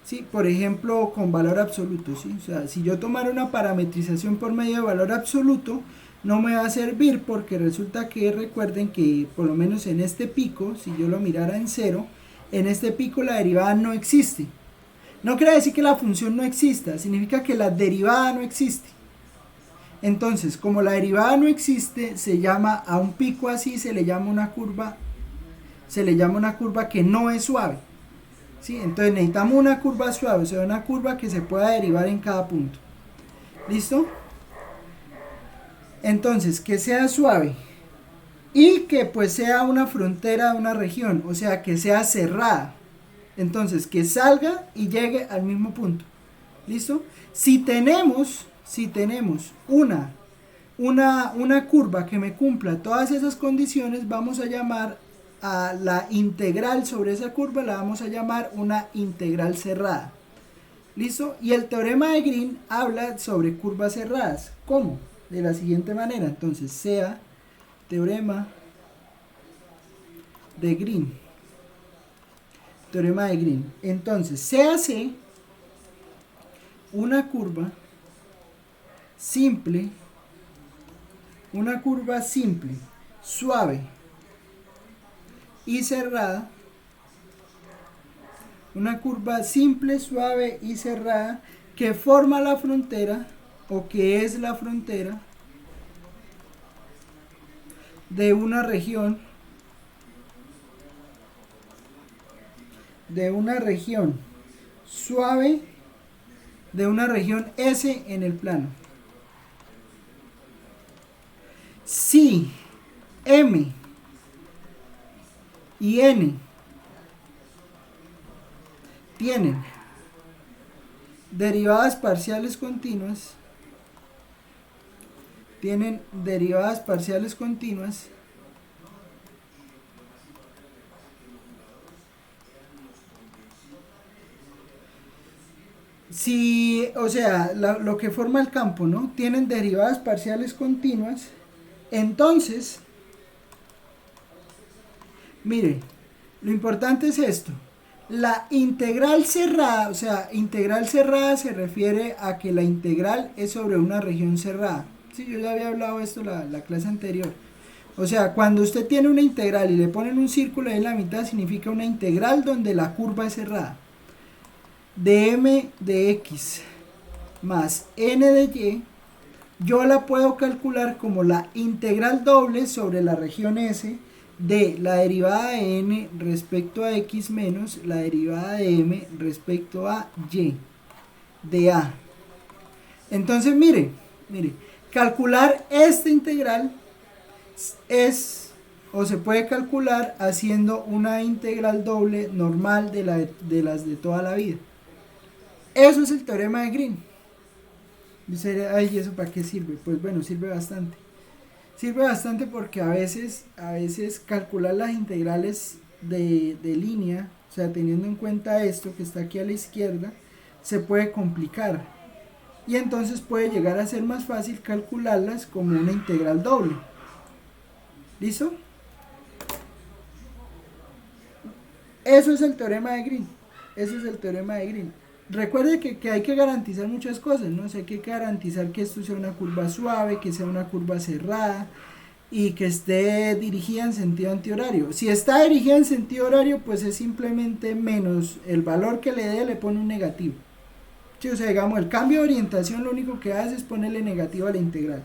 ¿Sí? Por ejemplo, con valor absoluto, ¿sí? O sea, si yo tomara una parametrización por medio de valor absoluto, no me va a servir, porque resulta que recuerden que por lo menos en este pico, si yo lo mirara en 0, en este pico la derivada no existe. No quiere decir que la función no exista, significa que la derivada no existe. Entonces, como la derivada no existe, se llama a un pico así, se le llama una curva que no es suave. ¿Sí? Entonces necesitamos una curva suave, o sea, una curva que se pueda derivar en cada punto. ¿Listo? Entonces, que sea suave y que pues sea una frontera de una región, o sea, que sea cerrada. Entonces, que salga y llegue al mismo punto. ¿Listo? Si tenemos una curva que me cumpla todas esas condiciones, vamos a llamar a la integral sobre esa curva, la vamos a llamar una integral cerrada. ¿Listo? Y el teorema de Green habla sobre curvas cerradas. ¿Cómo? De la siguiente manera. Entonces, sea teorema de Green. Teorema de Green. Entonces, se hace una curva simple, suave y cerrada, una curva simple, suave y cerrada que forma la frontera o que es la frontera de una región suave, de una región S en el plano. Si M y N tienen derivadas parciales continuas, si, o sea, lo que forma el campo, ¿no? Tienen derivadas parciales continuas, entonces, mire, lo importante es esto. La integral cerrada, o sea, integral cerrada se refiere a que la integral es sobre una región cerrada. Sí, yo ya había hablado de esto la clase anterior. O sea, cuando usted tiene una integral y le ponen un círculo ahí en la mitad, significa una integral donde la curva es cerrada. De m de x más n de y, yo la puedo calcular como la integral doble sobre la región S de la derivada de n respecto a x menos la derivada de m respecto a y de a. Entonces mire, calcular esta integral es, o se puede calcular haciendo una integral doble normal de las de toda la vida. Eso es el teorema de Green. Dice, ay, ¿eso para qué sirve? Pues bueno, sirve bastante. Sirve bastante porque a veces calcular las integrales de línea, o sea, teniendo en cuenta esto que está aquí a la izquierda, se puede complicar. Y entonces puede llegar a ser más fácil calcularlas como una integral doble. ¿Listo? Eso es el teorema de Green. Recuerde que hay que garantizar muchas cosas, ¿no? O sea, hay que garantizar que esto sea una curva suave, que sea una curva cerrada y que esté dirigida en sentido antihorario. Si está dirigida en sentido horario, pues es simplemente menos el valor que le dé, le pone un negativo. Sí, o sea, digamos, el cambio de orientación lo único que hace es ponerle negativo a la integral.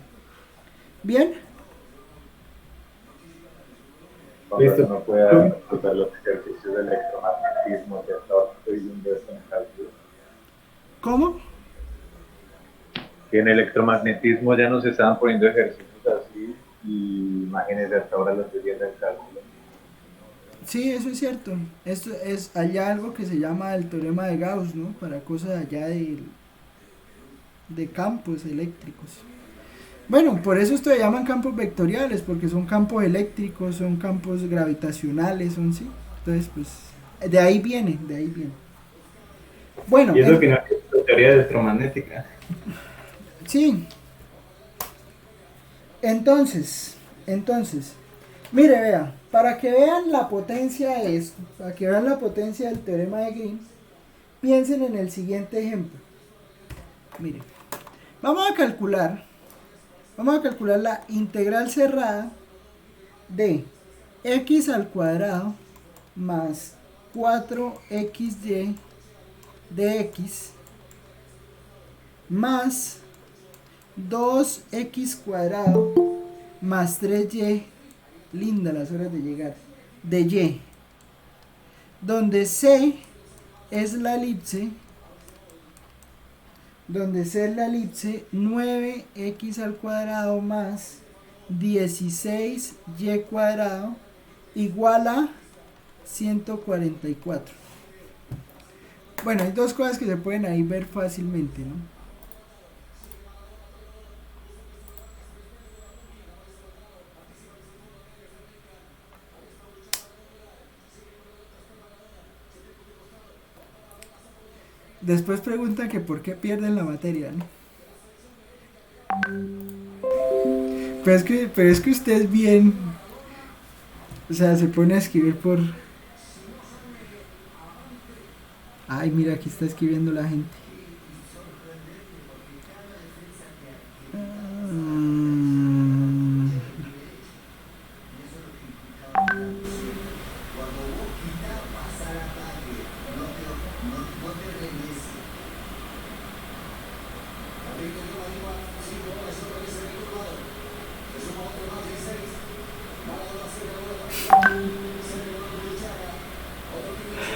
¿Bien? Cuando no pueda resolver los ejercicios de electromagnetismo que hasta ahora estoy viendo esto en el cálculo. ¿Cómo? Que en electromagnetismo ya no se estaban poniendo ejercicios así, y imagínense, hasta ahora lo estoy viendo en el cálculo. Sí, eso es cierto. Esto es allá algo que se llama el teorema de Gauss, ¿no? Para cosas allá de campos eléctricos. Bueno, por eso esto se llaman campos vectoriales, porque son campos eléctricos, son campos gravitacionales, son sí. Entonces, pues, de ahí viene. Bueno. Y eso que no es teoría electromagnética. Sí. Entonces, mire, vea, para que vean la potencia de esto, para que vean la potencia del teorema de Green, piensen en el siguiente ejemplo. Mire, vamos a calcular la integral cerrada de x al cuadrado más 4xy de x más 2x cuadrado más 3y, linda las horas de llegar, de y, donde c es la elipse, 9x al cuadrado más 16y cuadrado igual a 144. Bueno, hay dos cosas que se pueden ahí ver fácilmente, ¿no? Después preguntan que por qué pierden la materia, ¿no? Pero es que usted es bien, o sea, se pone a escribir por... Ay, mira, aquí está escribiendo la gente.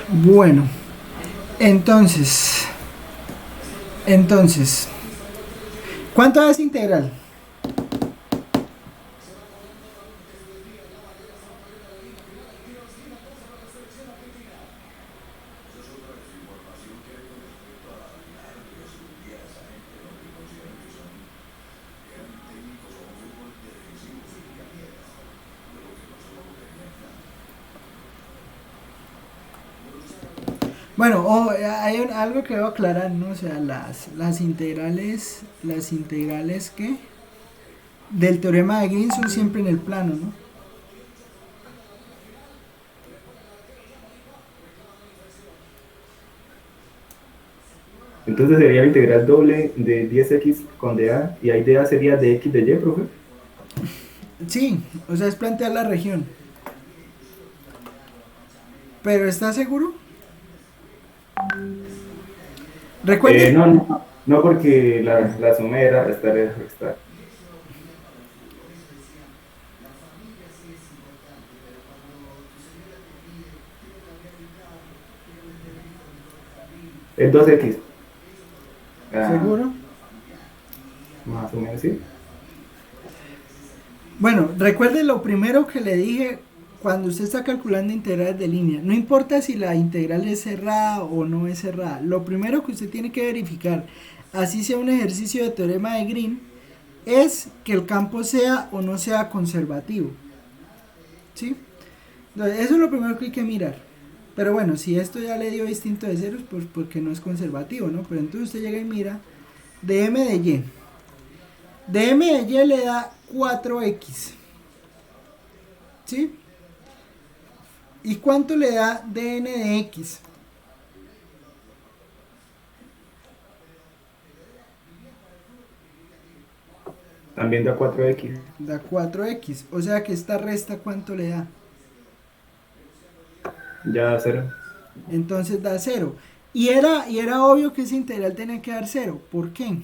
Bueno, entonces, ¿cuánto es integral? Bueno, hay algo que debo aclarar, ¿no? O sea, las integrales que del teorema de Green son siempre en el plano, ¿no? Entonces sería la integral doble de 10x con dA y ahí dA sería de x de y, profe. Sí, o sea, es plantear la región. Pero ¿estás seguro? Recuerde. No, porque la suma era restar. Es 2x. ¿Seguro? Más o menos, sí. Bueno, recuerde lo primero que le dije cuando usted está calculando integrales de línea. No importa si la integral es cerrada o no es cerrada. Lo primero que usted tiene que verificar, así sea un ejercicio de teorema de Green, es que el campo sea o no sea conservativo. ¿Sí? Entonces, eso es lo primero que hay que mirar. Pero bueno, si esto ya le dio distinto de ceros, pues porque no es conservativo, ¿no? Pero entonces usted llega y mira dm de y. dm de y le da 4x. ¿Sí? ¿Y cuánto le da dn de x? También da 4x. Da 4x. O sea que esta resta, ¿cuánto le da? Ya da 0. Entonces da 0. Y era obvio que esa integral tenía que dar 0. ¿Por qué?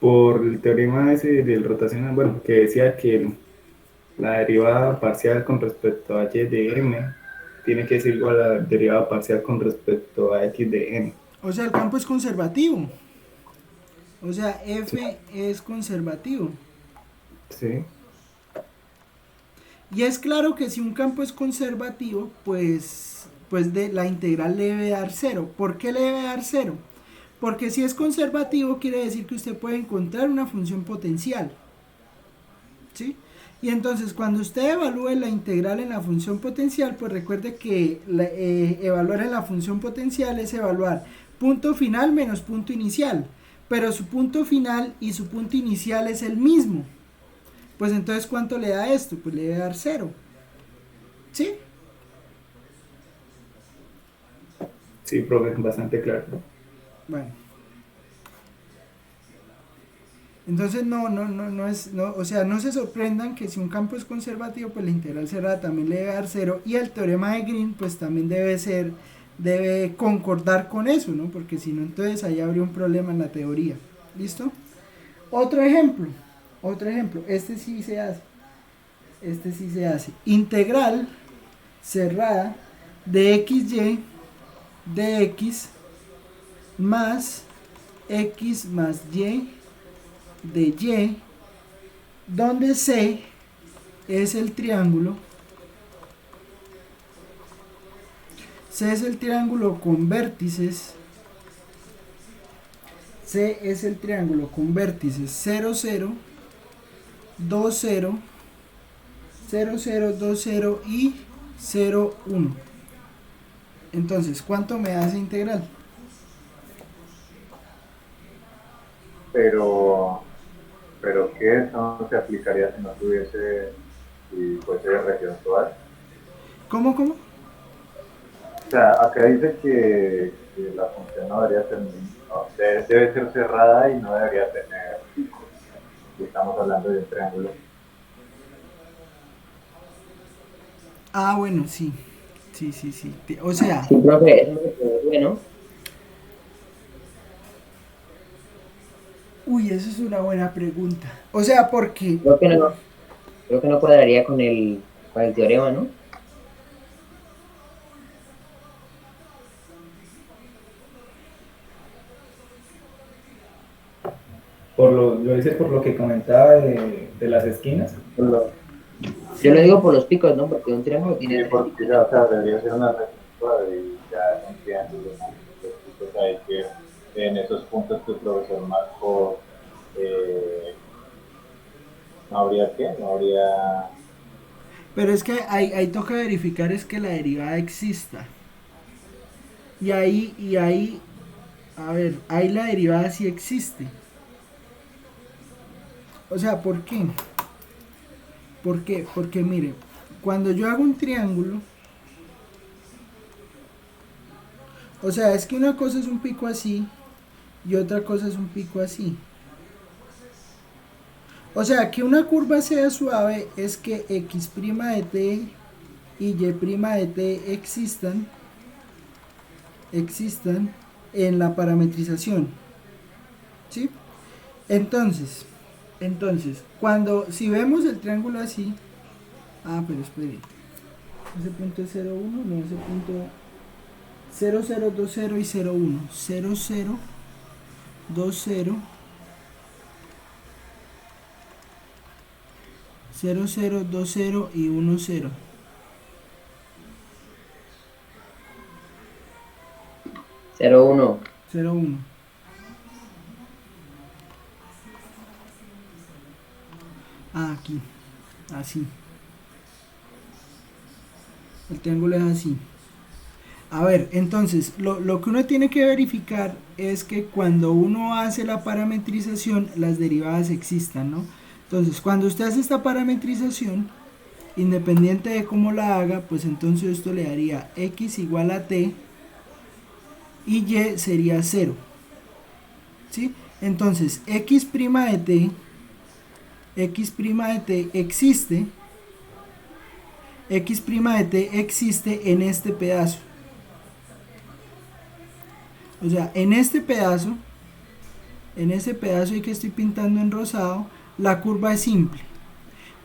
Por el teorema ese del rotacional, bueno, que decía que la derivada parcial con respecto a y de m tiene que ser igual a la derivada parcial con respecto a x de m. O sea, el campo es conservativo. O sea, f es conservativo. Sí. Y es claro que si un campo es conservativo, pues la integral le debe dar 0. ¿Por qué le debe dar 0? Porque si es conservativo quiere decir que usted puede encontrar una función potencial. ¿Sí? Y entonces cuando usted evalúe la integral en la función potencial, pues recuerde que evaluar en la función potencial es evaluar punto final menos punto inicial. Pero su punto final y su punto inicial es el mismo. Pues entonces, ¿cuánto le da esto? Pues le debe dar 0. ¿Sí? Sí, profe, bastante claro. Bueno. Entonces o sea, no se sorprendan que si un campo es conservativo, pues la integral cerrada también le debe dar 0. Y el teorema de Green, pues también debe concordar con eso, ¿no? Porque si no, entonces ahí habría un problema en la teoría. ¿Listo? Otro ejemplo. Este sí se hace. Integral cerrada de xy de x más x más y de y, donde C es el triángulo. C es el triángulo con vértices. C es el triángulo con vértices 0, 0, 2, 0, 0, 0, 2, 0 y 0, 1. Entonces, ¿cuánto me da esa integral? Pero que eso no se aplicaría si no tuviese, si fuese de región total. ¿Cómo? O sea, acá dice que la función no debería ser, no, debe ser cerrada y no debería tener picos. Y estamos hablando de un triángulo. Ah, bueno, sí. O sea, Sí, profe, eso es bueno. uy, eso es una buena pregunta. O sea, porque Creo que no cuadraría con el teorema, ¿no? Lo hice por lo que comentaba de las esquinas. Yo lo digo por los picos, ¿no? Porque un triángulo Sí, tiene tres porque picos. ya, o sea, debería ser una recta y ya un triángulo. Entonces hay que, en esos puntos que el profesor marcó, no habría qué, no habría. Pero es que ahí toca verificar es que la derivada exista. Y ahí, a ver, ahí la derivada sí existe. O sea, ¿por qué? ¿Por qué? Porque mire, cuando yo hago un triángulo, o sea, es que una cosa es un pico así y otra cosa es un pico así. O sea, que una curva sea suave es que x' de t y y' de t existan en la parametrización. ¿Sí? Entonces, si vemos el triángulo así, pero espere, ese punto es 0, 1, no, ese punto 0, 0, 2, 0 y 0, 1, 0, 0, 2, 0, 0, 0, 2, 0 y 1, 0. Cero, uno. 0, 1. Aquí, así. El triángulo es así. A ver, entonces, lo que uno tiene que verificar es que cuando uno hace la parametrización, las derivadas existan, ¿no? Entonces, cuando usted hace esta parametrización, independiente de cómo la haga, pues entonces esto le daría x igual a t y y sería 0. ¿Sí? Entonces, x' de t existe, x' de t existe en este pedazo. O sea, en este pedazo y que estoy pintando en rosado, la curva es simple.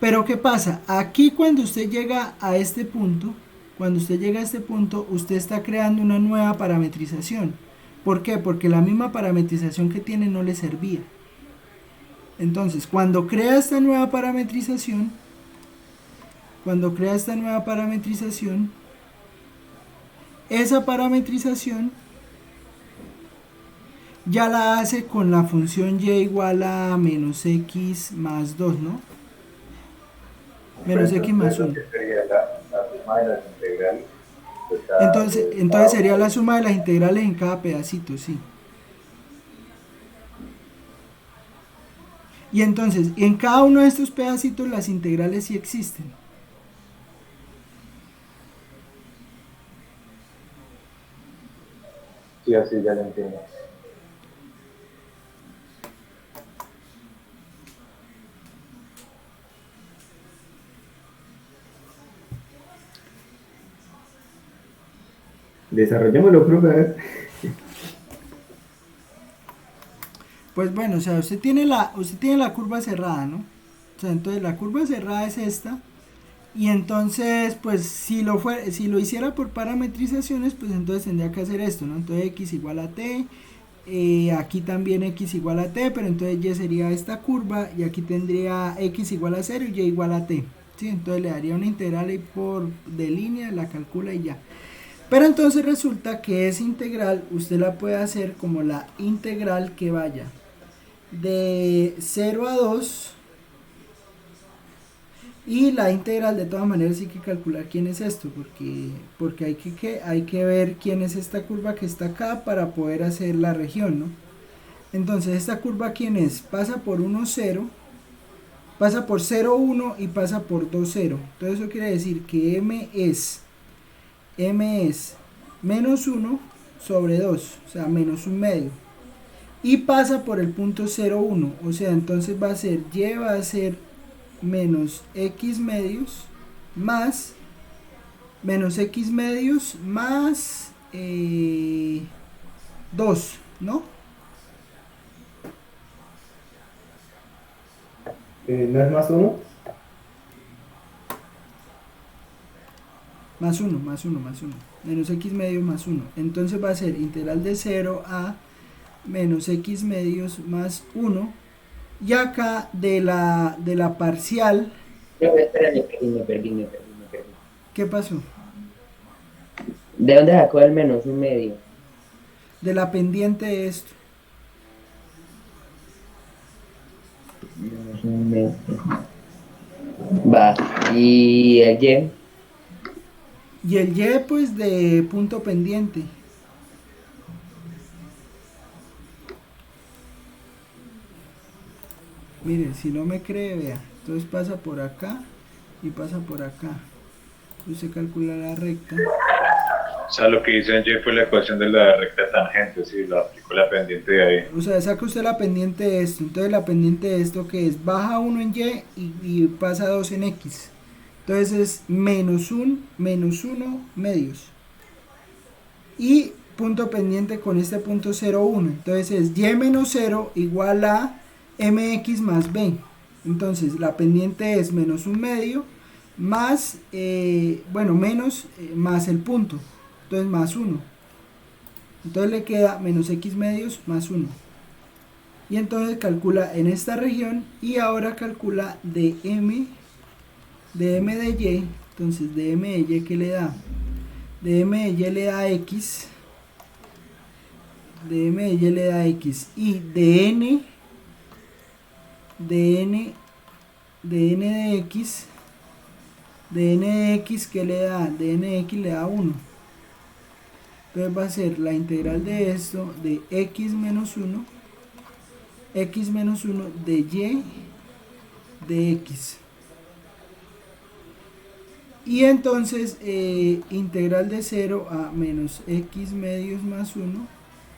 Pero ¿qué pasa? Aquí cuando usted llega a este punto, usted está creando una nueva parametrización. ¿Por qué? Porque la misma parametrización que tiene no le servía. Entonces, cuando crea esta nueva parametrización, esa parametrización ya la hace con la función y igual a menos x más 2, ¿no? Menos x más 1. Sería la suma de las integrales. Entonces sería la suma de las integrales en cada pedacito, sí. Y entonces, en cada uno de estos pedacitos las integrales sí existen. Sí, así ya lo entiendo. Desarrollémoslo, profe. Pues bueno, o sea, usted tiene la curva cerrada, ¿no? O sea, entonces la curva cerrada es esta. Y entonces, pues si lo hiciera por parametrizaciones, pues entonces tendría que hacer esto, ¿no? Entonces x igual a t, aquí también x igual a t, pero entonces y sería esta curva, y aquí tendría x igual a 0 y y igual a t, ¿sí? Entonces le daría una integral ahí de línea, la calcula y ya. Pero entonces resulta que esa integral usted la puede hacer como la integral que vaya de 0 a 2, y la integral de todas maneras hay que calcular quién es esto, porque hay que ver quién es esta curva que está acá para poder hacer la región, ¿no? Entonces esta curva quién es, pasa por 1, 0, pasa por 0, 1 y pasa por 2, 0. Entonces eso quiere decir que m es menos 1 sobre 2, o sea, menos un medio. Y pasa por el punto 0, 1, o sea, entonces va a ser menos x medios más 2, ¿no? ¿No es más 1? Más 1, menos x medios más 1. Entonces va a ser integral de 0 a menos x medios más 1 Y acá de la parcial, Profe, espera, me perdí. ¿qué pasó? ¿De dónde sacó el menos un medio? De la pendiente de esto. Menos un medio. Va, y el Y. Y el Y pues de punto pendiente. Miren, si no me cree, vea. Entonces pasa por acá y pasa por acá. Usted calcula la recta. O sea, lo que hizo en Y fue la ecuación de la recta tangente, sí, lo aplicó la pendiente de ahí. O sea, saca usted la pendiente de esto. Entonces la pendiente de esto que es baja 1 en Y y pasa 2 en X. Entonces es menos 1 medios. Y punto pendiente con este punto 0,1. Entonces es Y menos 0 igual a MX más B. Entonces la pendiente es menos 1 medio más, menos más el punto. Entonces más 1. Entonces le queda menos X medios más 1. Y entonces calcula en esta región y ahora calcula de M de Y. Entonces de M de Y, ¿qué le da? De M de Y le da X. De M de Y le da X. Y de N de X. De N de X, ¿qué le da? De N de X le da 1. Entonces va a ser la integral de esto de X menos 1 de Y de X. Y entonces integral de 0 a menos X medios más 1.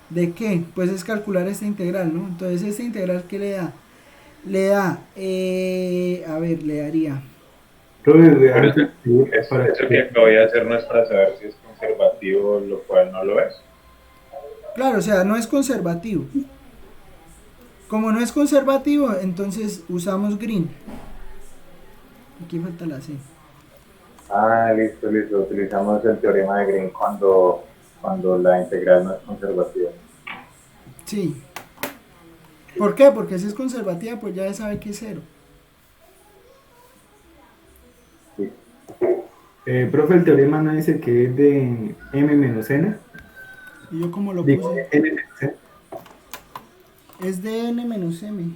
¿De qué? Pues es calcular esta integral, ¿no? Entonces esta integral, ¿qué le da? Le da, le daría. Profe, Pero antes, eso que acabo de hacer no es para saber si es conservativo, lo cual no lo es. Claro, o sea, no es conservativo. Como no es conservativo, entonces usamos green. Aquí falta la C. Ah, listo. Utilizamos el teorema de Green cuando la integral no es conservativa. Sí. ¿Por qué? Porque si es conservativa, pues ya sabe que es 0. Sí. Profe, el teorema no dice que es de M menos N. ¿Y yo cómo lo Digo, puse? N menos N. Es de N menos M.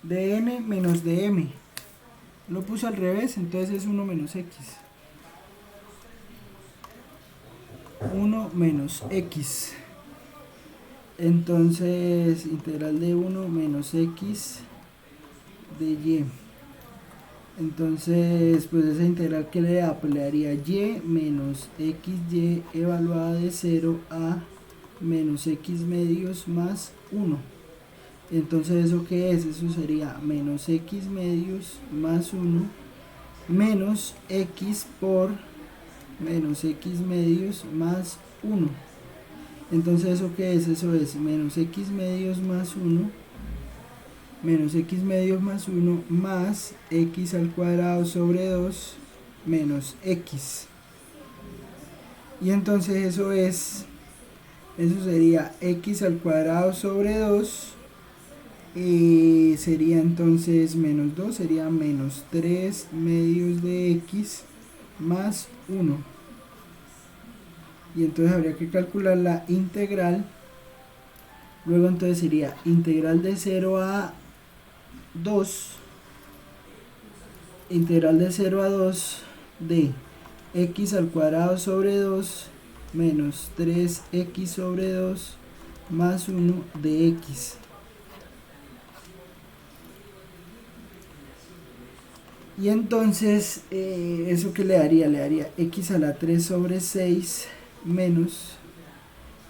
De N menos de M. Lo puse al revés, entonces es 1 menos X. 1 menos X. Entonces, integral de 1 menos X de Y. Entonces, pues esa integral que le da, pues le daría Y menos XY evaluada de 0 a menos X medios más 1. Entonces, ¿eso qué es? Eso sería menos X medios más 1 menos X por menos X medios más 1. Entonces, ¿eso qué es? Eso es menos X medios más 1 menos X medios más 1 más X al cuadrado sobre 2 menos X. Y entonces eso sería X al cuadrado sobre 2. Y sería entonces menos 2, sería menos 3 medios de X más 1. Y entonces habría que calcular la integral. Luego entonces sería integral de 0 a 2. Integral de 0 a 2 de X al cuadrado sobre 2 menos 3X sobre 2 más 1 de X. Y entonces, ¿eso qué le daría? Le daría X a la 3 sobre 6 menos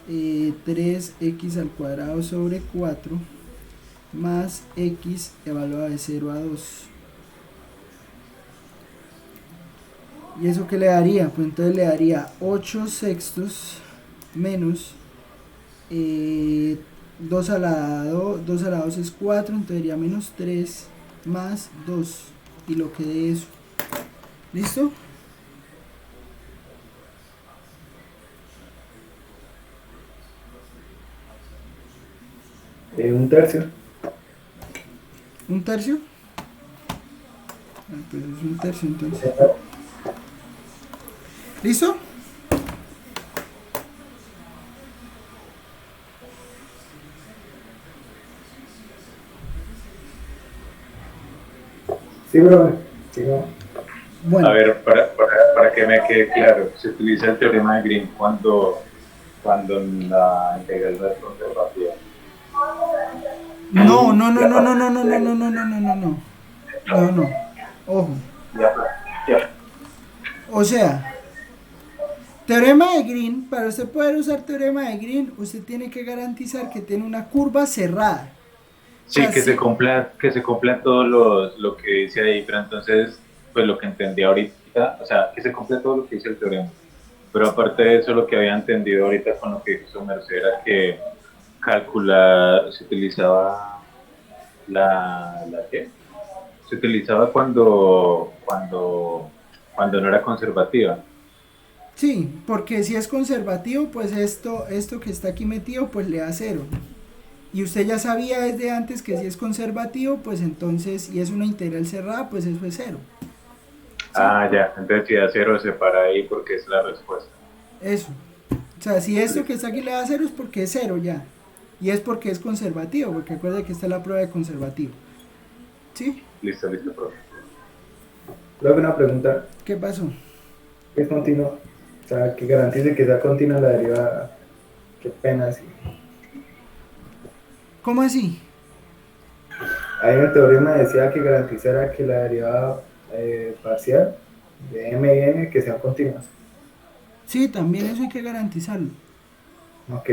3X al cuadrado sobre 4 más X evaluada de 0 a 2. ¿Y eso qué le daría? Pues entonces le daría 8 sextos menos 2 a la 2 es 4, entonces sería menos 3 más 2. Y lo que de eso. ¿Listo? Un tercio. ¿Un tercio? Pues es un tercio entonces. ¿Listo? Sí, profe. Sí, no. Bueno, A ver, para que me quede claro, se utiliza el teorema de Green cuando la integral no es conservativa. no, no, no, no, no, no, no, no, no, no, no, no, no, no, no, no, ojo. Ya, ya. O sea, teorema de Green, para usted poder usar teorema de Green, usted tiene que garantizar que tiene una curva cerrada. O Sí, sea, sí, que se cumplan todos lo que dice ahí, pero entonces, pues lo que entendí ahorita, o sea, que se cumpla todo lo que dice el teorema. Pero aparte de eso, lo que había entendido ahorita con lo que hizo Merced era que calcular, se utilizaba la ¿qué? Se utilizaba cuando no era conservativa. sí, porque si es conservativo, pues esto que está aquí metido, pues le da cero. Y usted ya sabía desde antes que si es conservativo, pues entonces, y es una integral cerrada, pues eso es cero. ¿Sí? Ah, ya, entonces si da cero se para ahí porque es la respuesta. Eso. O sea, si esto que está aquí le da cero es porque es cero ya. Y es porque es conservativo, porque acuerde que está la prueba de conservativo. ¿Sí? Listo, listo, profe. Luego una pregunta. ¿Qué pasó? ¿Qué es continuo? O sea, que garantice que sea continua la derivada. Qué pena, sí. ¿Cómo así? Ahí en el teorema decía que garantizara que la derivada parcial de m y n que sean continuas. Sí, también eso hay que garantizarlo. Ok.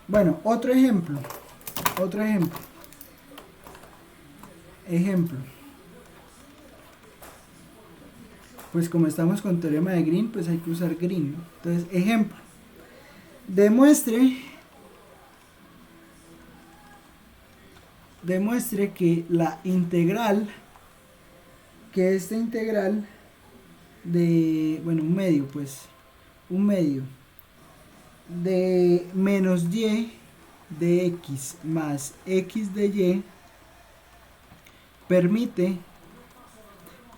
Bueno, otro ejemplo. Otro ejemplo. Ejemplo. Pues como estamos con teorema de Green, pues hay que usar Green, ¿no? Entonces, ejemplo. Demuestre que la integral, que esta integral de, bueno, un medio de menos y de x más x de y permite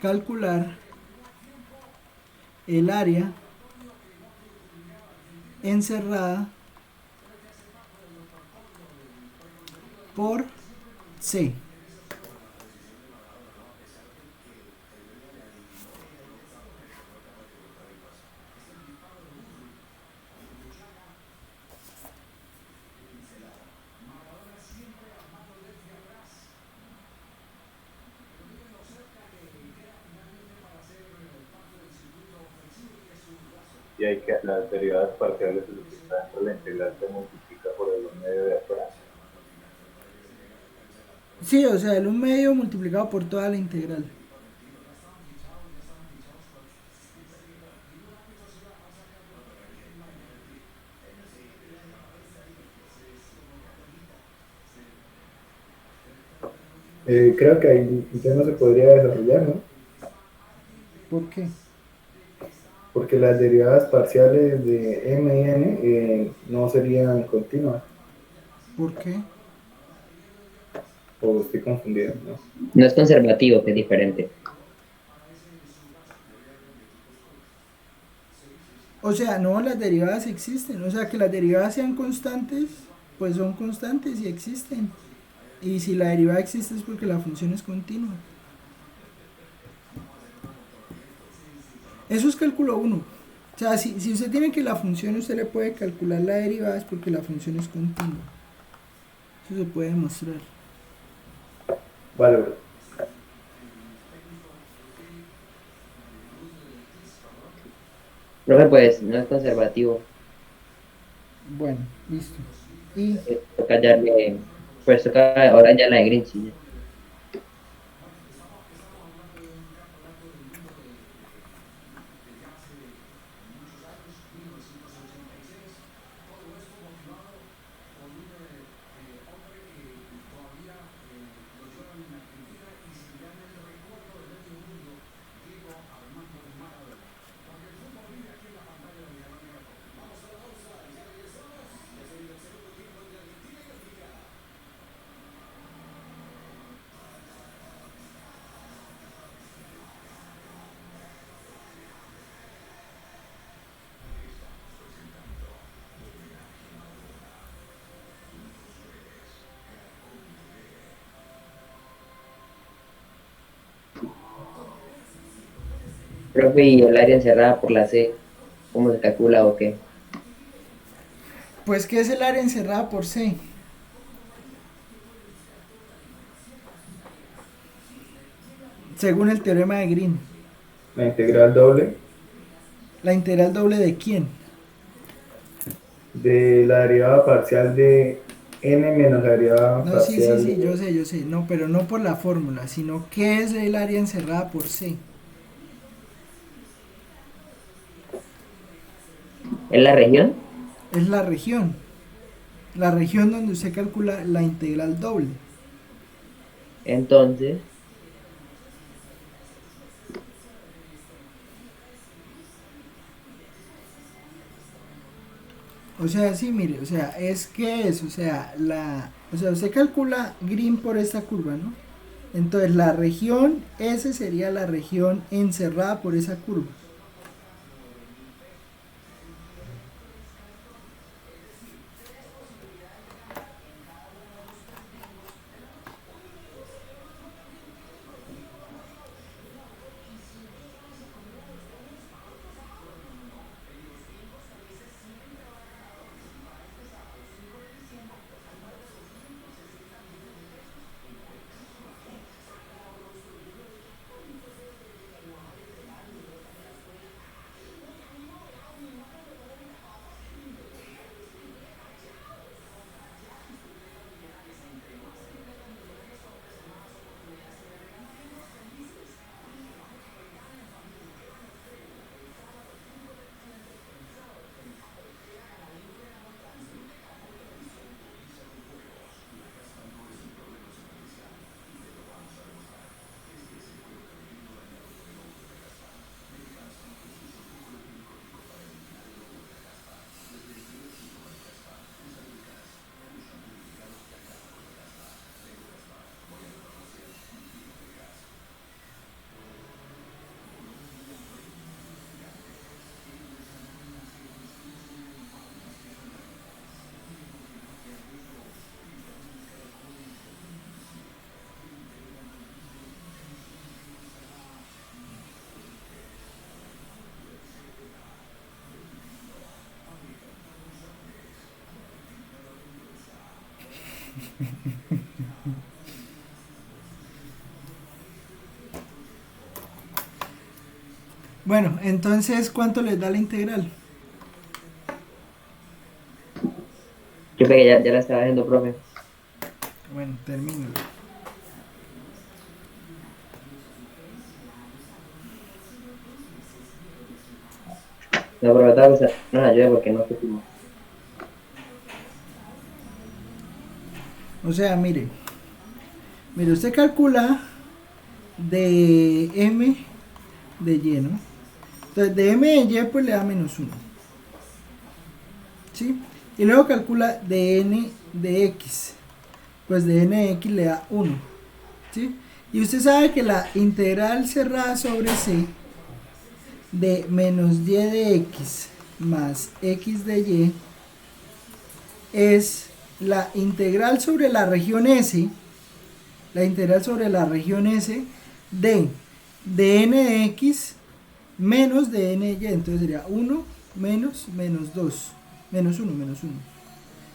calcular el área encerrada por C. Y hay que las derivadas parciales de lo que está dentro de la integral se multiplica por el medio de afuera. Sí, o sea, el 1 medio multiplicado por toda la integral. Creo que ahí ya no se podría desarrollar, ¿no? ¿Por qué? Porque las derivadas parciales de m y n no serían continuas. ¿Por qué? O estoy confundido, ¿no? No es conservativo, que es diferente. O sea, no, las derivadas existen. O sea, que las derivadas sean constantes, pues son constantes y existen. Y si la derivada existe es porque la función es continua. Eso es cálculo 1. O sea, si usted tiene que la función, usted le puede calcular la derivada es porque la función es continua. Eso se puede demostrar. Vale, bro. Profe, pues no es conservativo. Bueno, listo. Y Toca hallarle, pues toca ahora ya la de Green, sí. Profe, y el área encerrada por la C, ¿cómo se calcula o qué? Pues, ¿qué es el área encerrada por C? Según el teorema de Green. La integral doble ¿La integral doble de quién? de la derivada parcial de n menos la derivada No, sí, sí, parcial sí, de... yo sé. No, pero no por la fórmula, sino ¿qué es el área encerrada por C? ¿Es la región? Es la región. La región donde usted calcula la integral doble. Entonces, O sea, sí, mire, o sea, es que es, o sea, usted calcula Green por esta curva, ¿no? Entonces la región S sería la región encerrada por esa curva. Bueno, entonces, ¿cuánto les da la integral? yo creo que ya la estaba haciendo, profe. Bueno, termino. No, pero estaba pensando, no la ayuda porque no supimos. O sea, mire, usted calcula de M de Y, ¿no? Entonces, de M de Y, pues le da -1. ¿Sí? Y luego calcula de N de X. Pues de N de X le da 1. ¿Sí? Y usted sabe que la integral cerrada sobre C de -y de X más X de Y es la integral sobre la región S, la integral sobre la región S de n de X menos de n de Y. Entonces sería 1 menos 2, menos 1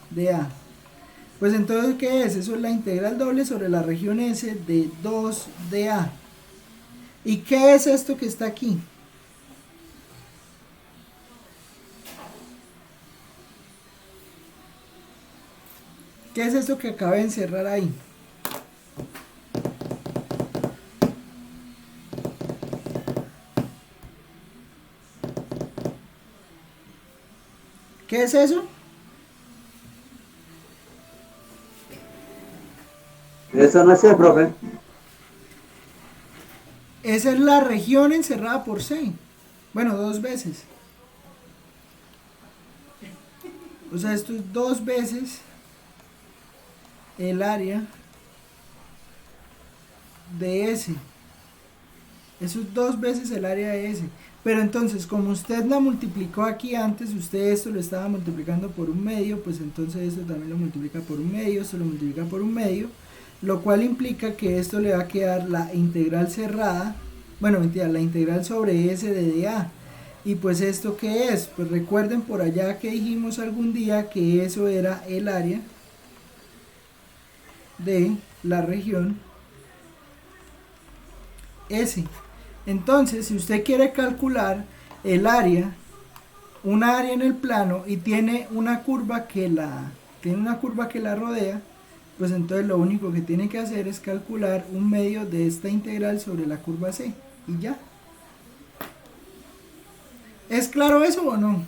de A. Pues entonces, ¿qué es? Eso es la integral doble sobre la región S de 2 de A. ¿Y qué es esto que está aquí? ¿Qué es esto que acaba de encerrar ahí? ¿Qué es eso? Eso no sé, profe. Esa es la región encerrada por C. Bueno, 2 veces. O sea, esto es 2 veces el área de S. Eso es 2 veces el área de S. Pero entonces, como usted la multiplicó aquí antes, usted esto lo estaba multiplicando por 1/2, pues entonces esto también lo multiplica por 1/2, esto lo multiplica por 1/2, lo cual implica que esto le va a quedar la integral cerrada bueno, mentira, la integral sobre S de dA. Y pues esto qué es, pues recuerden por allá que dijimos algún día que eso era el área de la región S. Entonces, si usted quiere calcular el área, una área en el plano y tiene una curva que la rodea, pues entonces lo único que tiene que hacer es calcular un medio de esta integral sobre la curva C y ya. ¿Es claro eso o no?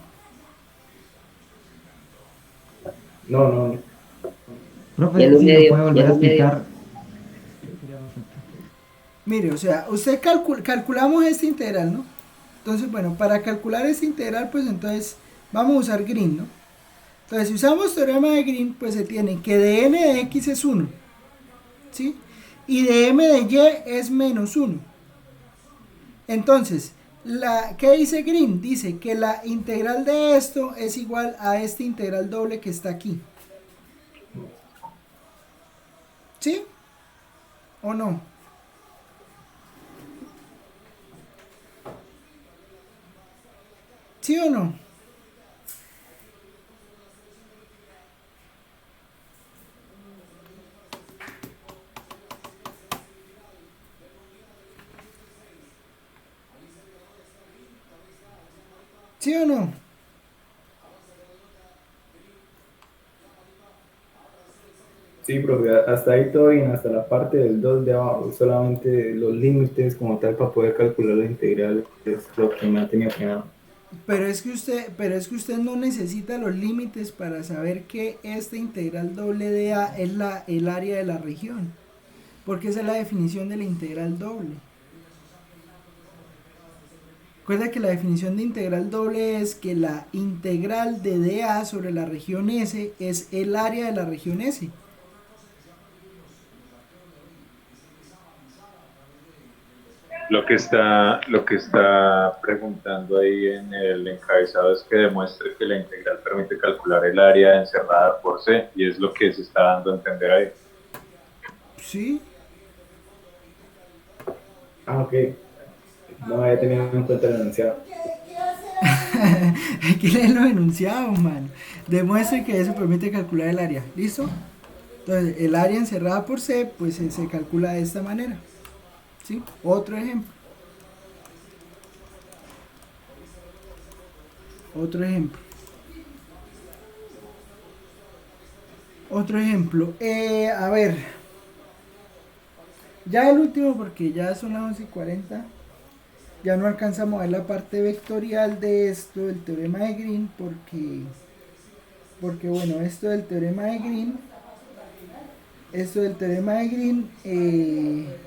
Y en Profe, un si lo medio, puede y volver en a un medio, explicar. Mire, o sea, usted calculamos esta integral, ¿no? Entonces, bueno, para calcular esta integral, pues entonces vamos a usar Green, ¿no? Entonces, si usamos teorema de Green, pues se tiene que de n de x es 1, ¿sí? Y de m de y es menos 1. Entonces, ¿qué dice Green? Dice que la integral de esto es igual a esta integral doble que está aquí. ¿Sí? ¿O no? ¿Sí o no? ¿Sí o no? Sí, profe, hasta ahí todo bien, hasta la parte del 2 de abajo, solamente los límites como tal para poder calcular la integral es lo que me ha tenido que dar. Pero es que usted no necesita los límites para saber que esta integral doble de A es el área de la región. Porque esa es la definición de la integral doble. Recuerda que la definición de integral doble es que la integral de dA sobre la región S es el área de la región S. Lo que está preguntando ahí en el encabezado es que demuestre que la integral permite calcular el área encerrada por C, y es lo que se está dando a entender ahí. ¿Sí? Ah, ok. No había tenido en cuenta el enunciado. Hay que leer los enunciados, man. Demuestre que eso permite calcular el área. ¿Listo? Entonces, el área encerrada por C, pues se calcula de esta manera. ¿Sí? Otro ejemplo. Otro ejemplo. Otro ejemplo. A ver. Ya el último, porque ya son las 11:40. Ya no alcanzamos a ver la parte vectorial de esto, del teorema de Green, porque bueno, esto del teorema de Green,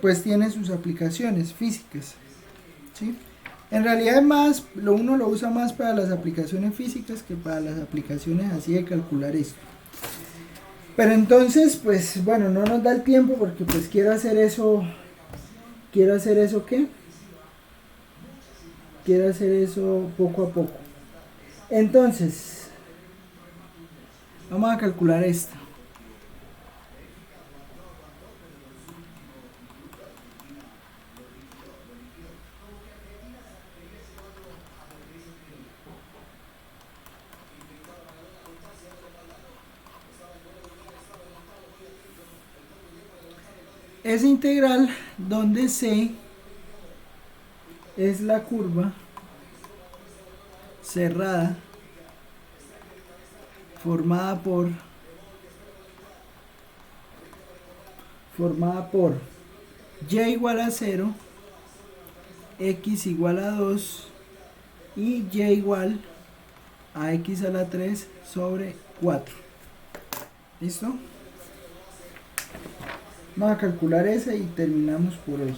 pues tiene sus aplicaciones físicas, ¿sí? En realidad es más, uno lo usa más para las aplicaciones físicas que para las aplicaciones así de calcular esto. Pero entonces, pues bueno, no nos da el tiempo porque pues quiero hacer eso ¿qué? Quiero hacer eso poco a poco. Entonces, vamos a calcular esto. Es integral donde C es la curva cerrada formada por y igual a 0, x igual a 2 y y igual a x a la 3 sobre 4. ¿Listo? Vamos a calcular ese y terminamos por hoy.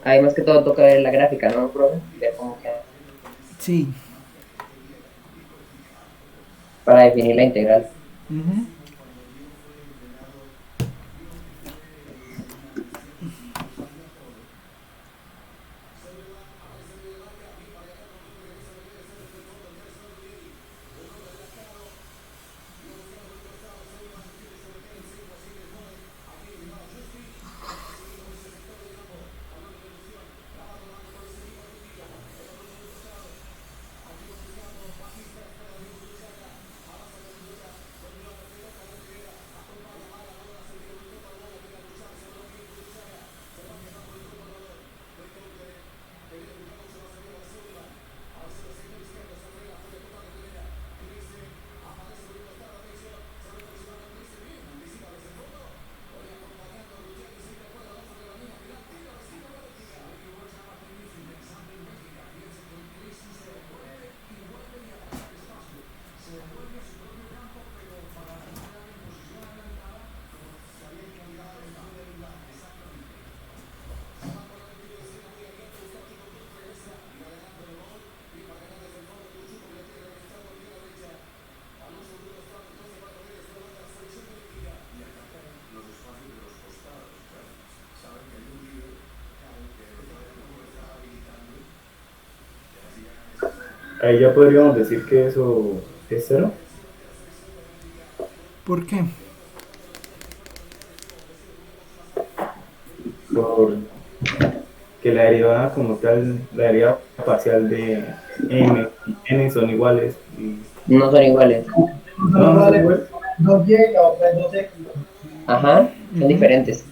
ahí más que todo toca ver la gráfica, ¿no, profe? Ver cómo queda. Sí. Para definir la integral. ahí ya podríamos decir que eso es cero. ¿Por qué? Por que la derivada como tal, la derivada parcial de m y n son iguales. Y No son iguales. no son iguales. 2y o 2x. Ajá, son Ujú. diferentes.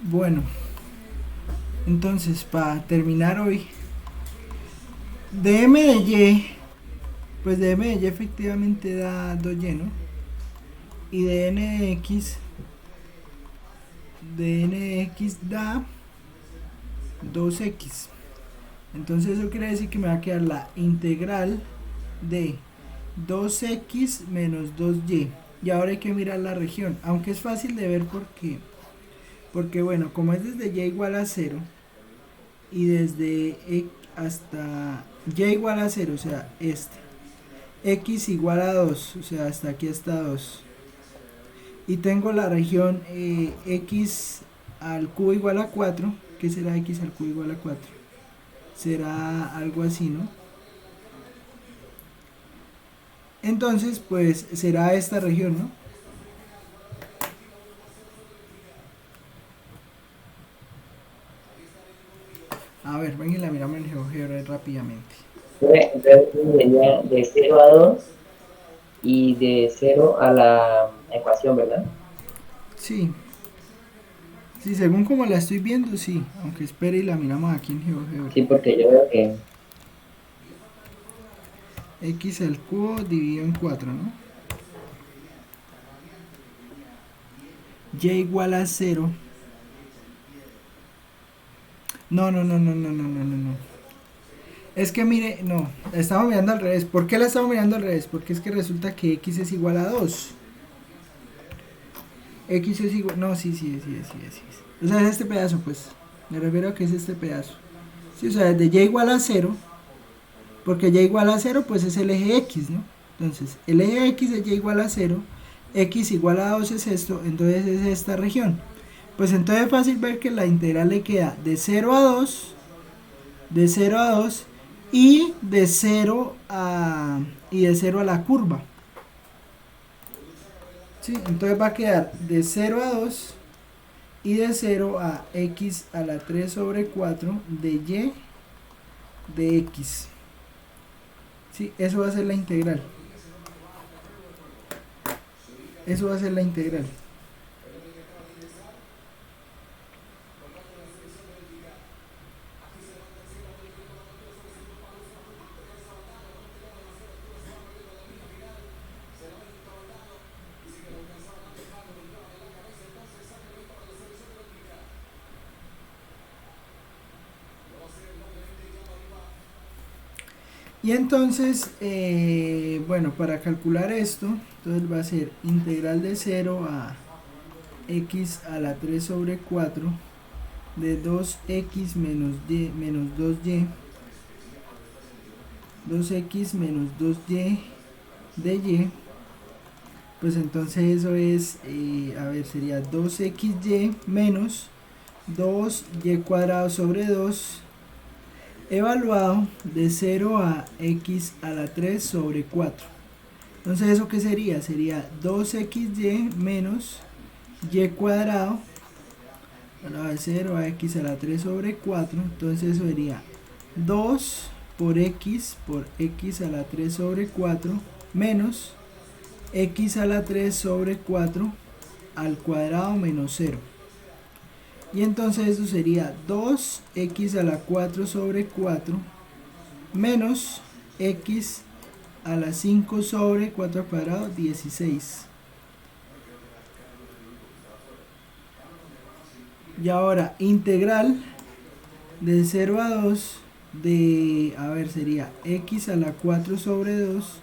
Bueno, entonces para terminar hoy, dm de y, pues dm de y efectivamente da 2y, ¿no? Y dn de x da 2x. Entonces eso quiere decir que me va a quedar la integral de 2x menos 2y. Y ahora hay que mirar la región, aunque es fácil de ver porque bueno, como es desde y igual a 0 y desde hasta y igual a 0, o sea, x igual a 2, o sea, hasta aquí hasta 2. Y tengo la región x al cubo igual a 4. ¿Qué será x al cubo igual a 4? Será algo así, ¿no? Entonces, pues será esta región, ¿no? A ver, venga y la miramos en GeoGebra rápidamente. Entonces sería de 0 a 2 y de 0 a la ecuación, ¿verdad? Sí. Sí, según como la estoy viendo, sí. Aunque espere y la miramos aquí en GeoGebra. Sí, porque yo veo que X al cubo dividido en 4, ¿no? Y igual a 0. No. Es que mire, no, la estamos mirando al revés. ¿Por qué la estamos mirando al revés? Porque es que resulta que x es igual a 2. X es igual, no, sí. O sea, es este pedazo, pues. Me refiero a que es este pedazo. Sí, o sea, desde y igual a 0. Porque y igual a 0, pues es el eje x, ¿no? Entonces, el eje x es y igual a 0. X igual a 2 es esto, entonces es esta región. Pues entonces es fácil ver que la integral le queda de 0 a 2, de 0 a 2 y de 0 a la curva. ¿Sí? Entonces va a quedar de 0 a 2 y de 0 a x a la 3 sobre 4 de y de x. ¿Sí? Eso va a ser la integral. Eso va a ser la integral. Y entonces, bueno, para calcular esto, entonces va a ser integral de 0 a x a la 3 sobre 4 de 2x menos 2y, 2x menos 2y de y, pues entonces eso es, a ver, sería 2xy menos 2y cuadrado sobre 2 evaluado de 0 a x a la 3 sobre 4. Entonces, ¿eso qué sería? Sería 2xy menos y cuadrado de 0 a x a la 3 sobre 4. Entonces, eso sería 2 por x a la 3 sobre 4 menos x a la 3 sobre 4 al cuadrado menos 0. Y entonces eso sería 2x a la 4 sobre 4 menos x a la 5 sobre 4 al cuadrado, 16. Y ahora integral de 0 a 2 de, a ver, sería x a la 4 sobre 2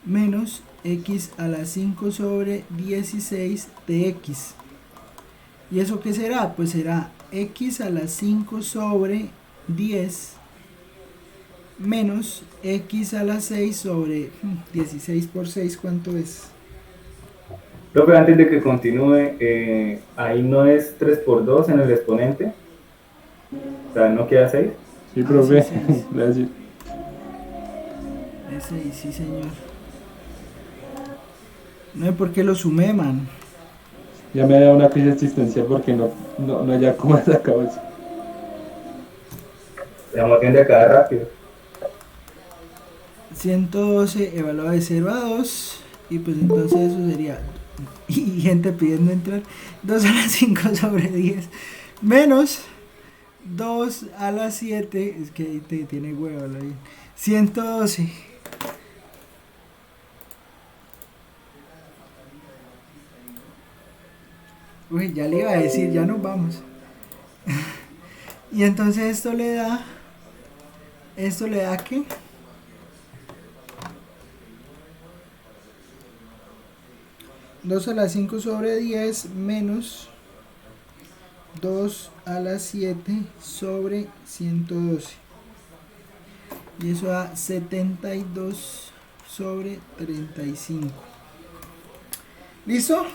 menos x a la 5 sobre 16 de x. ¿Y eso qué será? Pues será x a la 5 sobre 10 menos x a la 6 sobre 16 por 6, ¿cuánto es? Profe, antes de que continúe, ahí no es 3 por 2 en el exponente. O sea, ¿no queda 6? Sí, profe. Sí, sí. Gracias. Es 6, sí señor. No sé por qué lo sumé, man. Ya me da una crisis existencial porque no haya cómo sacado eso. La emoción de cada rápido. 112 evaluado de 0 a 2. Y pues entonces eso sería. Y gente pidiendo entrar. 2 a la 5 sobre 10. Menos 2 a la 7. Es que ahí tiene huevo la bien. 112. Uy, ya le iba a decir, ya nos vamos. Y entonces esto le da ¿qué? Dos a la 5 sobre 10 menos 2 a la 7 sobre 112. Y eso da 72 sobre 35. ¿Listo?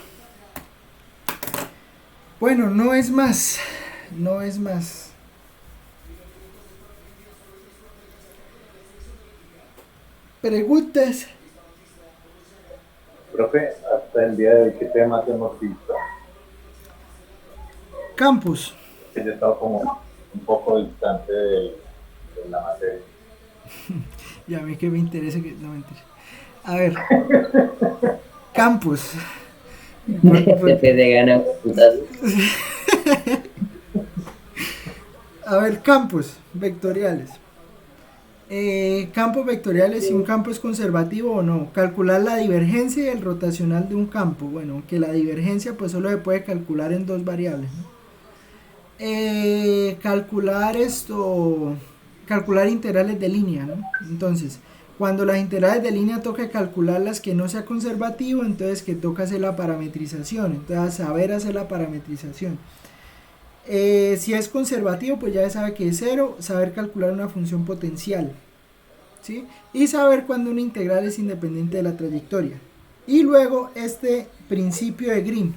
Bueno, no es más. ¿Preguntas? Profe, hasta el día de hoy, ¿qué temas hemos visto? Campos. Que yo he estado como un poco distante de la materia. Y a mí que me interesa que no me interesa. A ver. Campos. Te gana putazo. A ver, campos vectoriales. Campos vectoriales, si un campo es conservativo o no. Calcular la divergencia y el rotacional de un campo. Bueno, que la divergencia pues solo se puede calcular en dos variables, ¿no? Calcular integrales de línea, ¿no? Entonces, cuando las integrales de línea toca calcularlas que no sea conservativo, entonces que toca hacer la parametrización, entonces saber hacer la parametrización. Si es conservativo, pues ya sabe que es 0, saber calcular una función potencial, ¿sí? Y saber cuándo una integral es independiente de la trayectoria. Y luego este principio de Green.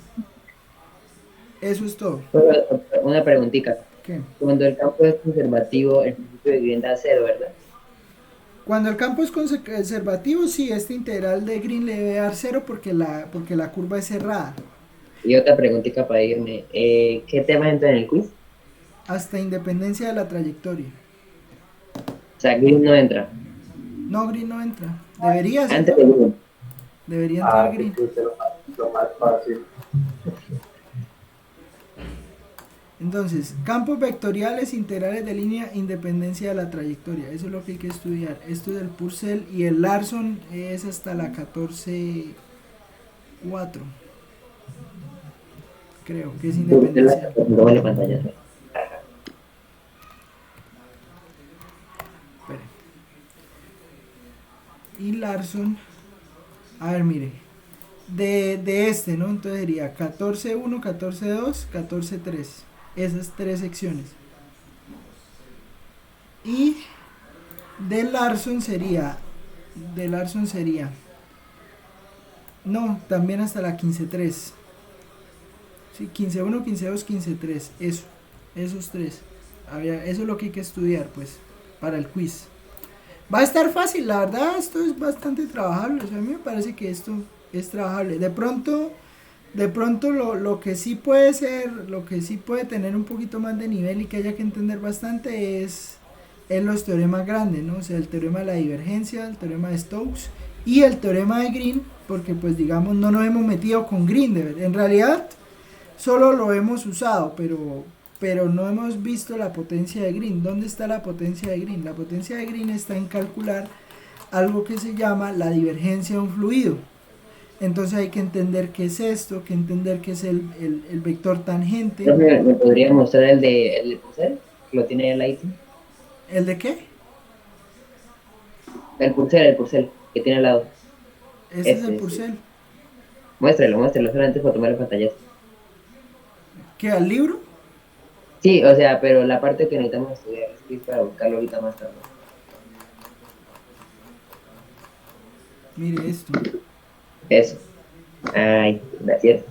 Eso es todo. Una preguntita. ¿Qué? Cuando el campo es conservativo, el principio de Green da 0, ¿verdad? Cuando el campo es conservativo, sí, este integral de Green le debe dar 0 porque la curva es cerrada. Y otra preguntita para irme. ¿Qué temas entran en el quiz? Hasta independencia de la trayectoria. O sea, Green no entra. No, Green no entra. Debería ser. Antes de Green. Debería entrar Green. Lo más fácil. Entonces, campos vectoriales, integrales de línea, independencia de la trayectoria. Eso es lo que hay que estudiar. Esto del Purcell y el Larson es hasta la 14.4. Creo que es independencia. Doble pantalla. Espere. Y Larson, a ver, mire, de este, ¿no? Entonces sería 14.1, 14.2, 14.3. Esas tres secciones. Y de Larson sería, no, también hasta la 15.3. Sí, 15.1, 15.2, 15.3. Esos tres. Eso es lo que hay que estudiar, pues, para el quiz. Va a estar fácil, la verdad, esto es bastante trabajable. O sea, a mí me parece que esto es trabajable. De pronto lo que sí puede ser, lo que sí puede tener un poquito más de nivel y que haya que entender bastante es los teoremas grandes, ¿no? O sea, el teorema de la divergencia, el teorema de Stokes y el teorema de Green, porque pues digamos no nos hemos metido con Grindelwald. En realidad solo lo hemos usado, pero no hemos visto la potencia de Green. ¿Dónde está la potencia de Green? La potencia de Green está en calcular algo que se llama la divergencia de un fluido. Entonces hay que entender qué es esto, que entender qué es el vector tangente. ¿Me podría mostrar el de Purcell? ¿Lo tiene el ahí? ¿El de qué? El Purcell, que tiene al lado. Ese es el Purcell. Muéstralo, solamente para tomar pantallas. ¿Qué, al libro? Sí, o sea, pero la parte que necesitamos estudiar es que es para buscarlo ahorita más tarde. Mire esto. Eso. Ay, gracias.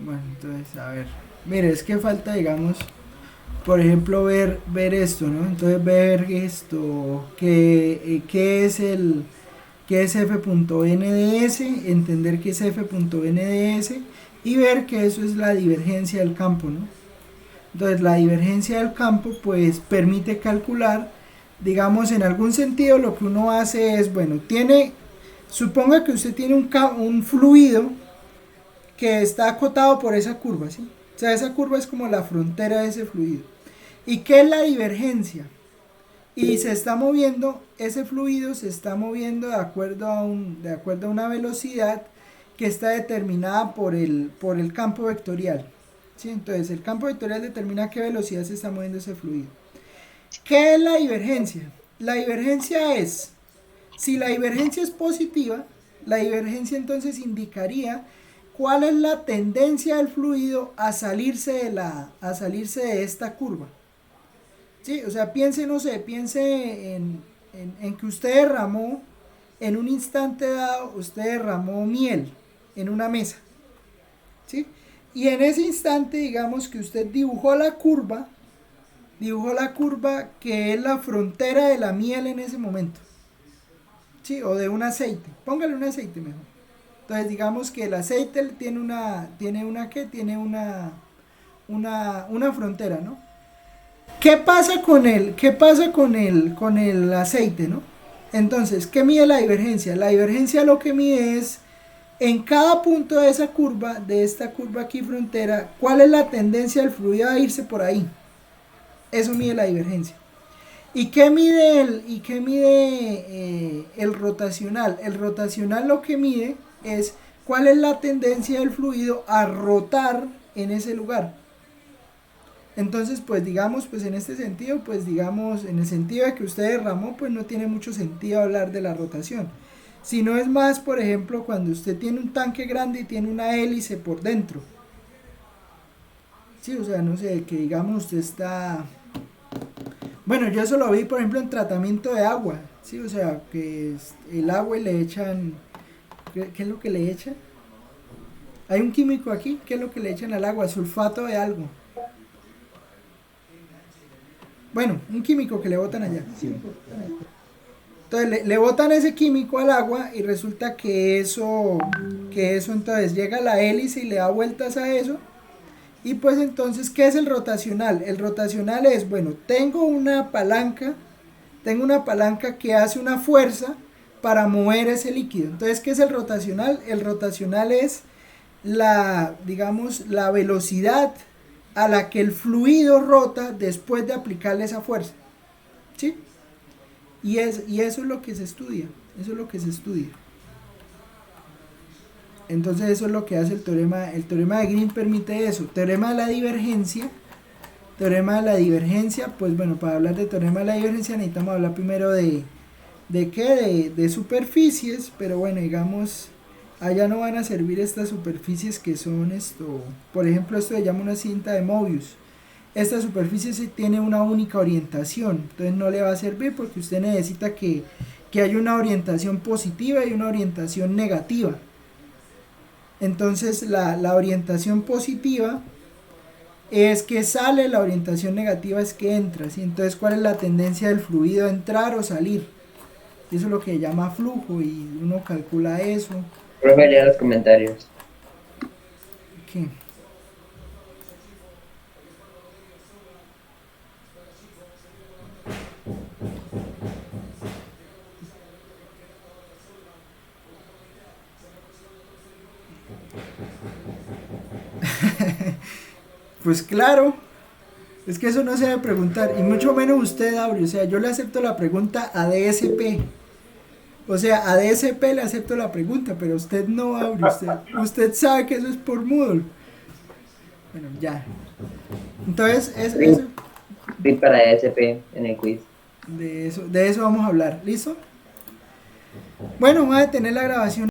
Bueno, entonces, a ver. Mire, es que falta, digamos, por ejemplo, ver esto, ¿no? Entonces, ver esto, qué es qué es f.nds, entender qué es f.nds y ver que eso es la divergencia del campo, ¿no? Entonces, la divergencia del campo, pues, permite calcular, digamos, en algún sentido lo que uno hace es, bueno, suponga que usted tiene un fluido que está acotado por esa curva, ¿sí? O sea, esa curva es como la frontera de ese fluido. ¿Y qué es la divergencia? Y se está moviendo, ese fluido se está moviendo de acuerdo a una velocidad que está determinada por el campo vectorial, ¿sí? Entonces, el campo vectorial determina a qué velocidad se está moviendo ese fluido. ¿Qué es la divergencia? La divergencia es, si la divergencia es positiva, la divergencia entonces indicaría cuál es la tendencia del fluido a salirse de esta curva. ¿Sí? O sea, piense en que usted derramó, en un instante dado, usted derramó miel en una mesa. ¿Sí? Y en ese instante, digamos que usted dibujó la curva que es la frontera de la miel en ese momento. ¿Sí? O de un aceite. Póngale un aceite mejor. Entonces digamos que el aceite tiene una frontera, ¿no? ¿Qué pasa con el aceite, ¿no? Entonces, ¿qué mide la divergencia? La divergencia lo que mide es en cada punto de esa curva, de esta curva aquí frontera, ¿cuál es la tendencia del fluido a irse por ahí? Eso mide la divergencia. ¿Y qué mide el rotacional? El rotacional lo que mide es cuál es la tendencia del fluido a rotar en ese lugar. Entonces, pues digamos, pues en este sentido, pues digamos, en el sentido de que usted derramó, pues no tiene mucho sentido hablar de la rotación. Si no es más, por ejemplo, cuando usted tiene un tanque grande y tiene una hélice por dentro. Sí, o sea, no sé, que digamos usted está... Bueno, yo eso lo vi, por ejemplo, en tratamiento de agua. Sí, o sea, que el agua y le echan... ¿Qué es lo que le echan? Hay un químico aquí, ¿qué es lo que le echan al agua? Sulfato de algo. Bueno, un químico que le botan allá. Sí. Entonces le botan ese químico al agua y resulta que eso entonces llega a la hélice y le da vueltas a eso. Y pues entonces, ¿qué es el rotacional? El rotacional es, bueno, tengo una palanca que hace una fuerza para mover ese líquido. Entonces, ¿qué es el rotacional? El rotacional es digamos, la velocidad a la que el fluido rota después de aplicarle esa fuerza. ¿Sí? Y eso es lo que se estudia. Entonces eso es lo que hace el teorema. El teorema de Green permite eso. Teorema de la divergencia, pues bueno, para hablar de teorema de la divergencia necesitamos hablar primero de qué, de superficies, pero bueno, digamos, allá no van a servir estas superficies que son por ejemplo, esto se llama una cinta de Mobius. Esta superficie sí tiene una única orientación, entonces no le va a servir porque usted necesita que haya una orientación positiva y una orientación negativa. Entonces la orientación positiva es que sale, la orientación negativa es que entra, ¿sí? Entonces, ¿cuál es la tendencia del fluido a entrar o salir? Eso es lo que llama flujo y uno calcula eso. Profe, lea los comentarios. ¿Qué? Pues claro, es que eso no se debe preguntar, y mucho menos usted, Auri. O sea, yo le acepto la pregunta a DSP. O sea, a DSP le acepto la pregunta, pero usted no, Auri. Usted sabe que eso es por Moodle. Bueno, ya. Entonces, eso, Fui para SP en el quiz. de eso vamos a hablar. ¿Listo? Bueno, voy a detener la grabación.